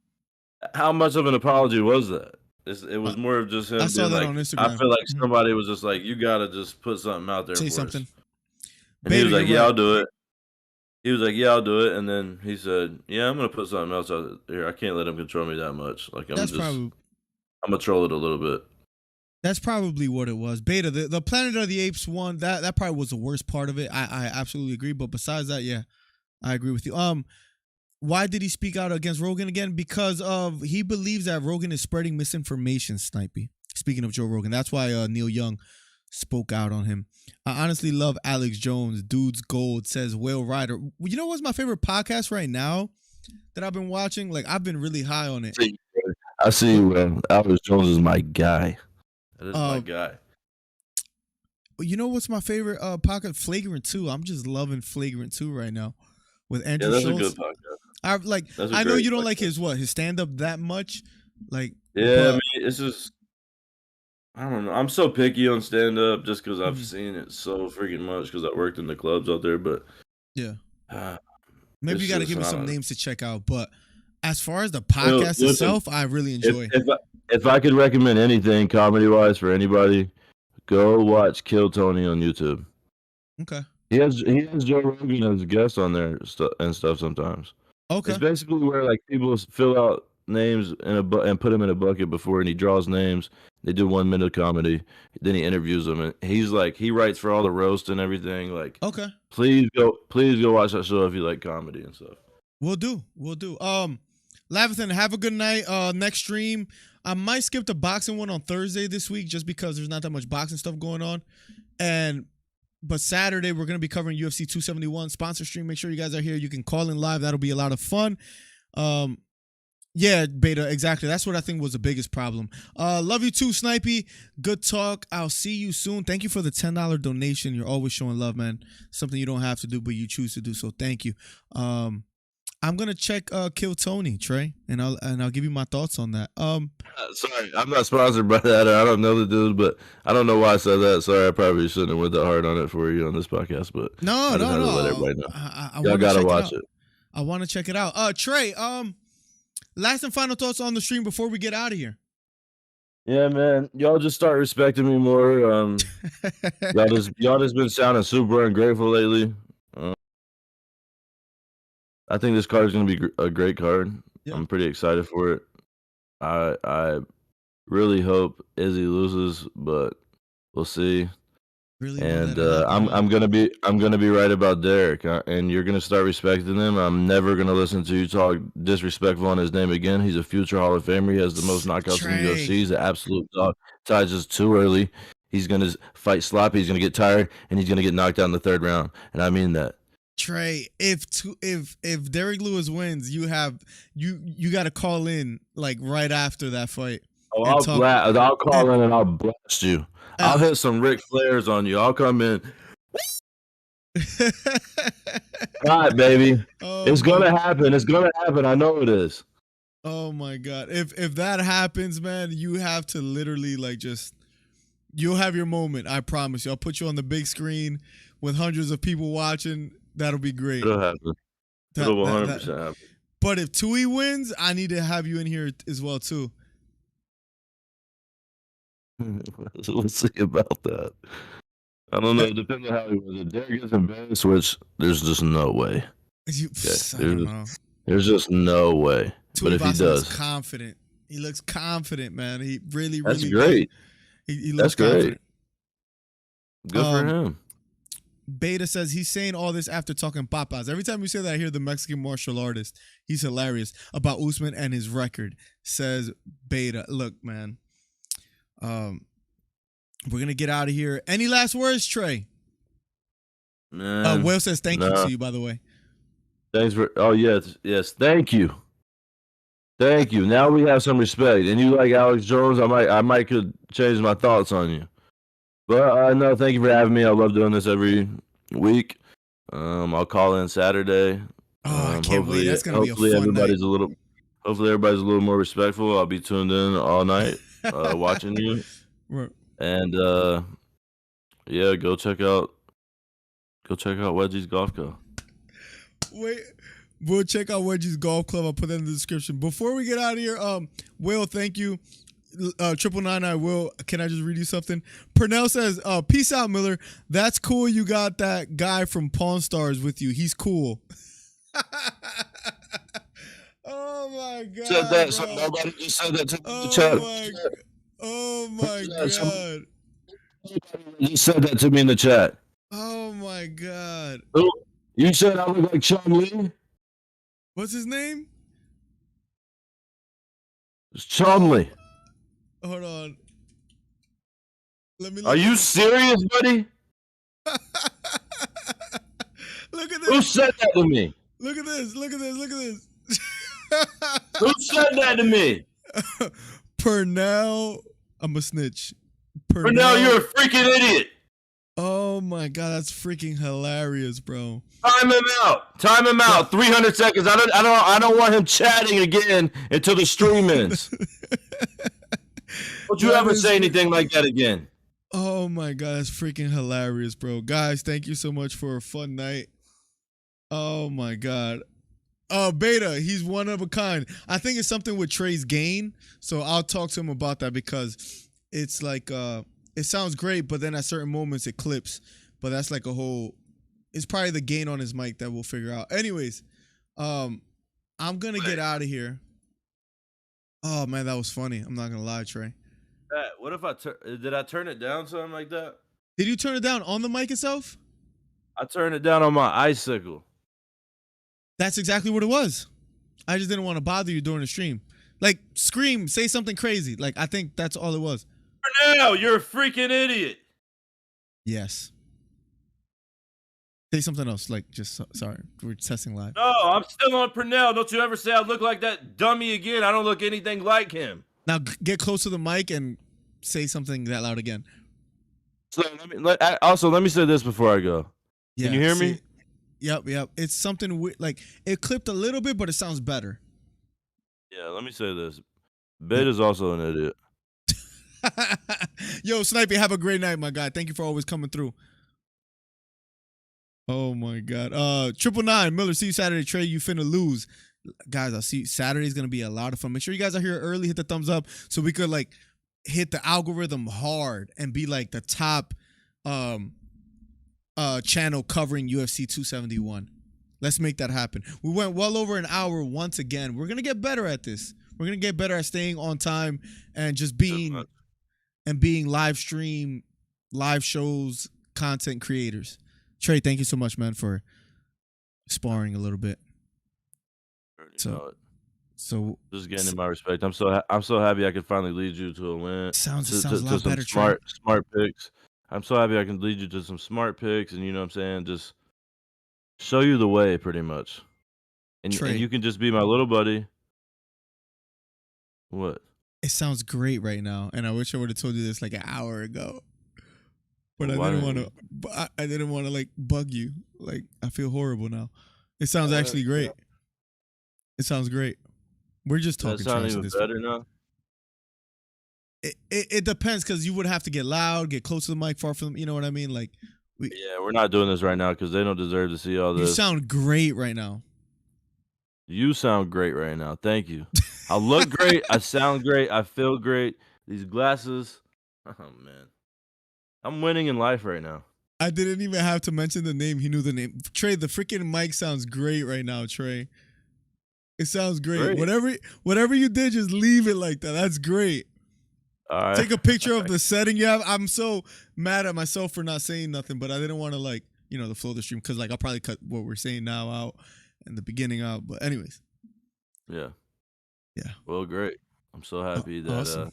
C: how much of an apology was that? It was more of just him.
A: I saw that
C: like,
A: on Instagram.
C: I feel like somebody was just like, you gotta just put something out there.
A: Say
C: for
A: something.
C: us. And he was like, yeah, I'll do it. He was like, yeah, I'll do it. And then he said, yeah, I'm gonna put something else out here. I can't let him control me that much. Like I'm gonna troll it a little bit.
A: That's probably what it was. Beta, the Planet of the Apes one, that probably was the worst part of it. I absolutely agree. But besides that, yeah, I agree with you. Why did he speak out against Rogan again? Because he believes that Rogan is spreading misinformation, Snipey. Speaking of Joe Rogan, that's why Neil Young spoke out on him. I honestly love Alex Jones. Dude's Gold says Whale Rider. You know what's my favorite podcast right now that I've been watching? Like, I've been really high on it.
C: I see you, man. Alex Jones is my guy. That is my guy.
A: You know what's my favorite podcast? Flagrant 2. I'm just loving Flagrant 2 right now with Andrew Schultz.
C: Yeah, that's a good podcast.
A: I know you don't like his stand-up that much. Like,
C: yeah, I mean, it's just, I don't know. I'm so picky on stand-up just because I've seen it so freaking much because I worked in the clubs out there. But
A: yeah, maybe you got to give me some names to check out. But as far as the podcast itself, I really enjoy.
C: If I could recommend anything comedy-wise for anybody, go watch Kill Tony on YouTube.
A: Okay.
C: He has Joe Rogan as a guest on there and stuff sometimes.
A: Okay.
C: It's basically where like people fill out names and put them in a bucket before, and he draws names. They do 1 minute of comedy. Then he interviews them, and he's like, he writes for all the roast and everything. Like,
A: okay.
C: Please go watch that show if you like comedy and stuff.
A: We'll do. Lavithan, have a good night. Next stream, I might skip the boxing one on Thursday this week just because there's not that much boxing stuff going on, and But Saturday, we're going to be covering UFC 271 sponsor stream. Make sure you guys are here. You can call in live. That'll be a lot of fun. Yeah, Beta, exactly. That's what I think was the biggest problem. Love you too, Snipey. Good talk. I'll see you soon. Thank you for the $10 donation. You're always showing love, man. Something you don't have to do, but you choose to do. So thank you. I'm gonna check Kill Tony, Trey, and I'll give you my thoughts on that.
C: Sorry, I'm not sponsored by that. I don't know the dude, but I don't know why I said that. Sorry, I probably shouldn't have went that hard on it for you on this podcast. But
A: no.
C: Let everybody know.
A: Y'all
C: gotta watch it.
A: I want to check it out. Trey, last and final thoughts on the stream before we get out of here.
C: Yeah, man. Y'all just start respecting me more. Y'all just been sounding super ungrateful lately. I think this card is going to be a great card. Yep. I'm pretty excited for it. I really hope Izzy loses, but we'll see. Really, and I'm gonna be right about Derrick, and you're gonna start respecting him. I'm never gonna listen to you talk disrespectful on his name again. He's a future Hall of Famer. He has the most knockouts in the UFC. He's an absolute dog. Tied just too early. He's gonna fight sloppy. He's gonna get tired, and he's gonna get knocked out in the third round. And I mean that.
A: Trey, if Derrick Lewis wins, you got to call in like right after that fight.
C: Oh, I'll call in and I'll blast you. I'll hit some Ric Flairs on you. I'll come in. All right, baby. It's gonna happen. It's gonna happen. I know it is.
A: Oh my God! If that happens, man, you have to literally you'll have your moment. I promise you. I'll put you on the big screen with hundreds of people watching. That'll be great.
C: It'll happen. It'll 100% happen.
A: But if Tui wins, I need to have you in here as well too.
C: We'll see about that. I don't know. It depends on how he wins. If Derrick gets embarrassed, which there's just no way. There's just no way. But if he does,
A: confident. He looks confident, man. He really.
C: That's great.
A: He looks confident.
C: Good for him.
A: Beta says he's saying all this after talking papas. Every time you say that, I hear the Mexican martial artist. He's hilarious about Usman and his record. Says Beta. Look, man. We're gonna get out of here. Any last words, Trey? Will says thank you to you, by the way.
C: Thanks for. Oh yes. Thank you. Now we have some respect. And you like Alex Jones? I might could change my thoughts on you. But no, thank you for having me. I love doing this every week. I'll call in Saturday.
A: I can't wait. That's gonna be a fun
C: everybody's
A: night.
C: Hopefully everybody's a little more respectful. I'll be tuned in all night, watching you.
A: Right.
C: And yeah, go check out Wedgie's Golf Club.
A: Wait, we'll check out Wedgie's Golf Club. I'll put that in the description. Before we get out of here, Will, thank you. 999 Will, can I just read you something? Purnell says, peace out, Miller. That's cool you got that guy from Pawn Stars with you. He's cool. Oh my God.
C: Said that, so nobody just said that to the chat.
A: Oh my God.
C: You said that to me in the chat.
A: Oh my God.
C: You said I look like Chum Lee?
A: What's his name?
C: It's Chumley.
A: Hold on.
C: Are you serious, buddy?
A: Look at this.
C: Who said that to me?
A: Look at this.
C: Who said that to me?
A: Purnell. I'm a snitch.
C: Purnell, you're a freaking idiot.
A: Oh my God, that's freaking hilarious, bro.
C: Time him out. 300 seconds. I don't want him chatting again until the stream ends. Don't you ever say anything like that again.
A: Oh my God, that's freaking hilarious, bro. Guys, thank you so much for a fun night. Oh my God. Beta, he's one of a kind. I think it's something with Trey's gain. So I'll talk to him about that because it's like it sounds great, but then at certain moments it clips. But that's like it's probably the gain on his mic that we'll figure out. Anyways, I'm gonna get out of here. Oh man, that was funny. I'm not gonna lie, Trey.
C: What if did I turn it down, something like that?
A: Did you turn it down on the mic itself?
C: I turned it down on my icicle.
A: That's exactly what it was. I just didn't want to bother you during the stream. Like, scream, say something crazy. Like, I think that's all it was.
C: For now, you're a freaking idiot.
A: Yes. Say something else. Like, just sorry, we're testing live.
C: No, I'm still on Purnell. Don't you ever say I look like that dummy again. I don't look anything like him.
A: Now get close to the mic and say something that loud again.
C: So let me say this before I go.
A: Yeah,
C: Can you hear me?
A: Yep. It's something weird. Like, it clipped a little bit, but it sounds better.
C: Yeah, let me say this. Beta's also an idiot.
A: Yo, Snipey, have a great night, my guy. Thank you for always coming through. Oh my God. 999 Miller, see you Saturday. Trey, you finna lose. Guys, I'll see you. Saturday's gonna be a lot of fun. Make sure you guys are here early. Hit the thumbs up so we could like hit the algorithm hard and be like the top channel covering UFC 271. Let's make that happen. We went well over an hour once again. We're gonna get better at this. We're gonna get better at staying on time and just being live stream, live shows, content creators. Trey, thank you so much, man, for sparring a little bit. So
C: just getting in my respect. I'm so happy I could finally lead you to a win.
A: Sounds a lot better.
C: Smart picks. I'm so happy I can lead you to some smart picks, and you know what I'm saying, just show you the way, pretty much. And you can just be my little buddy. What?
A: It sounds great right now, and I wish I would have told you this like an hour ago. But I didn't want to like bug you. Like, I feel horrible now. It sounds actually great. Yeah. It sounds great. We're just talking trash at this point.
C: Better now?
A: It depends, because you would have to get loud, get close to the mic, far from them. You know what I mean? Like,
C: we're not doing this right now because they don't deserve to see all this.
A: You sound great right now.
C: You sound great right now. Thank you. I look great. I sound great. I feel great. These glasses. Oh, man. I'm winning in life right now.
A: I didn't even have to mention the name. He knew the name. Trey, the freaking mic sounds great right now, Trey. It sounds great. Whatever you did, just leave it like that. That's great.
C: All right.
A: Take a picture of the setting you have. I'm so mad at myself for not saying nothing, but I didn't want to, like, the flow of the stream, because like I'll probably cut what we're saying now out and the beginning out. But anyways.
C: Yeah.
A: Yeah.
C: Well, great. I'm so happy that
A: awesome.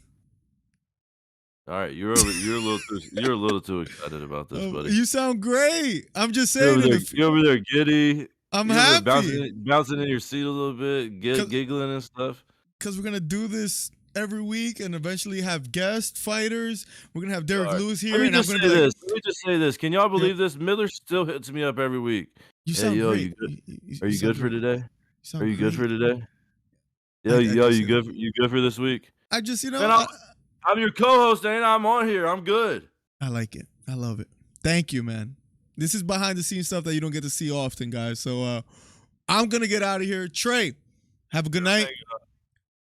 C: All right, you're a little too excited about this, buddy.
A: You sound great. I'm just saying.
C: You're over there giddy.
A: I'm happy.
C: Bouncing in your seat a little bit, giggling and stuff.
A: Because we're gonna do this every week and eventually have guest fighters. We're gonna have Derrick Lewis here.
C: Let me just say this. Can y'all believe this? Miller still hits me up every week.
A: You sound great.
C: Are you good for today? Are you good for today? You good for this week?
A: I just,
C: I'm your co-host, and I'm on here. I'm good.
A: I like it. I love it. Thank you, man. This is behind the scenes stuff that you don't get to see often, guys. So I'm gonna get out of here. Trey, have a good night.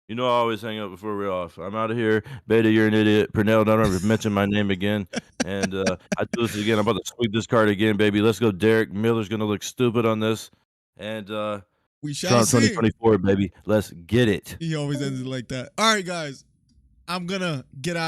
C: I always hang up before we're off. I'm out of here. Beta, you're an idiot. Purnell, don't ever mention my name again. And I do this again. I'm about to sweep this card again, baby. Let's go, Derrick. Miller's gonna look stupid on this. And
A: we shall see.
C: 2024, baby. Let's get it.
A: He always ends it like that. All right, guys. I'm gonna get out.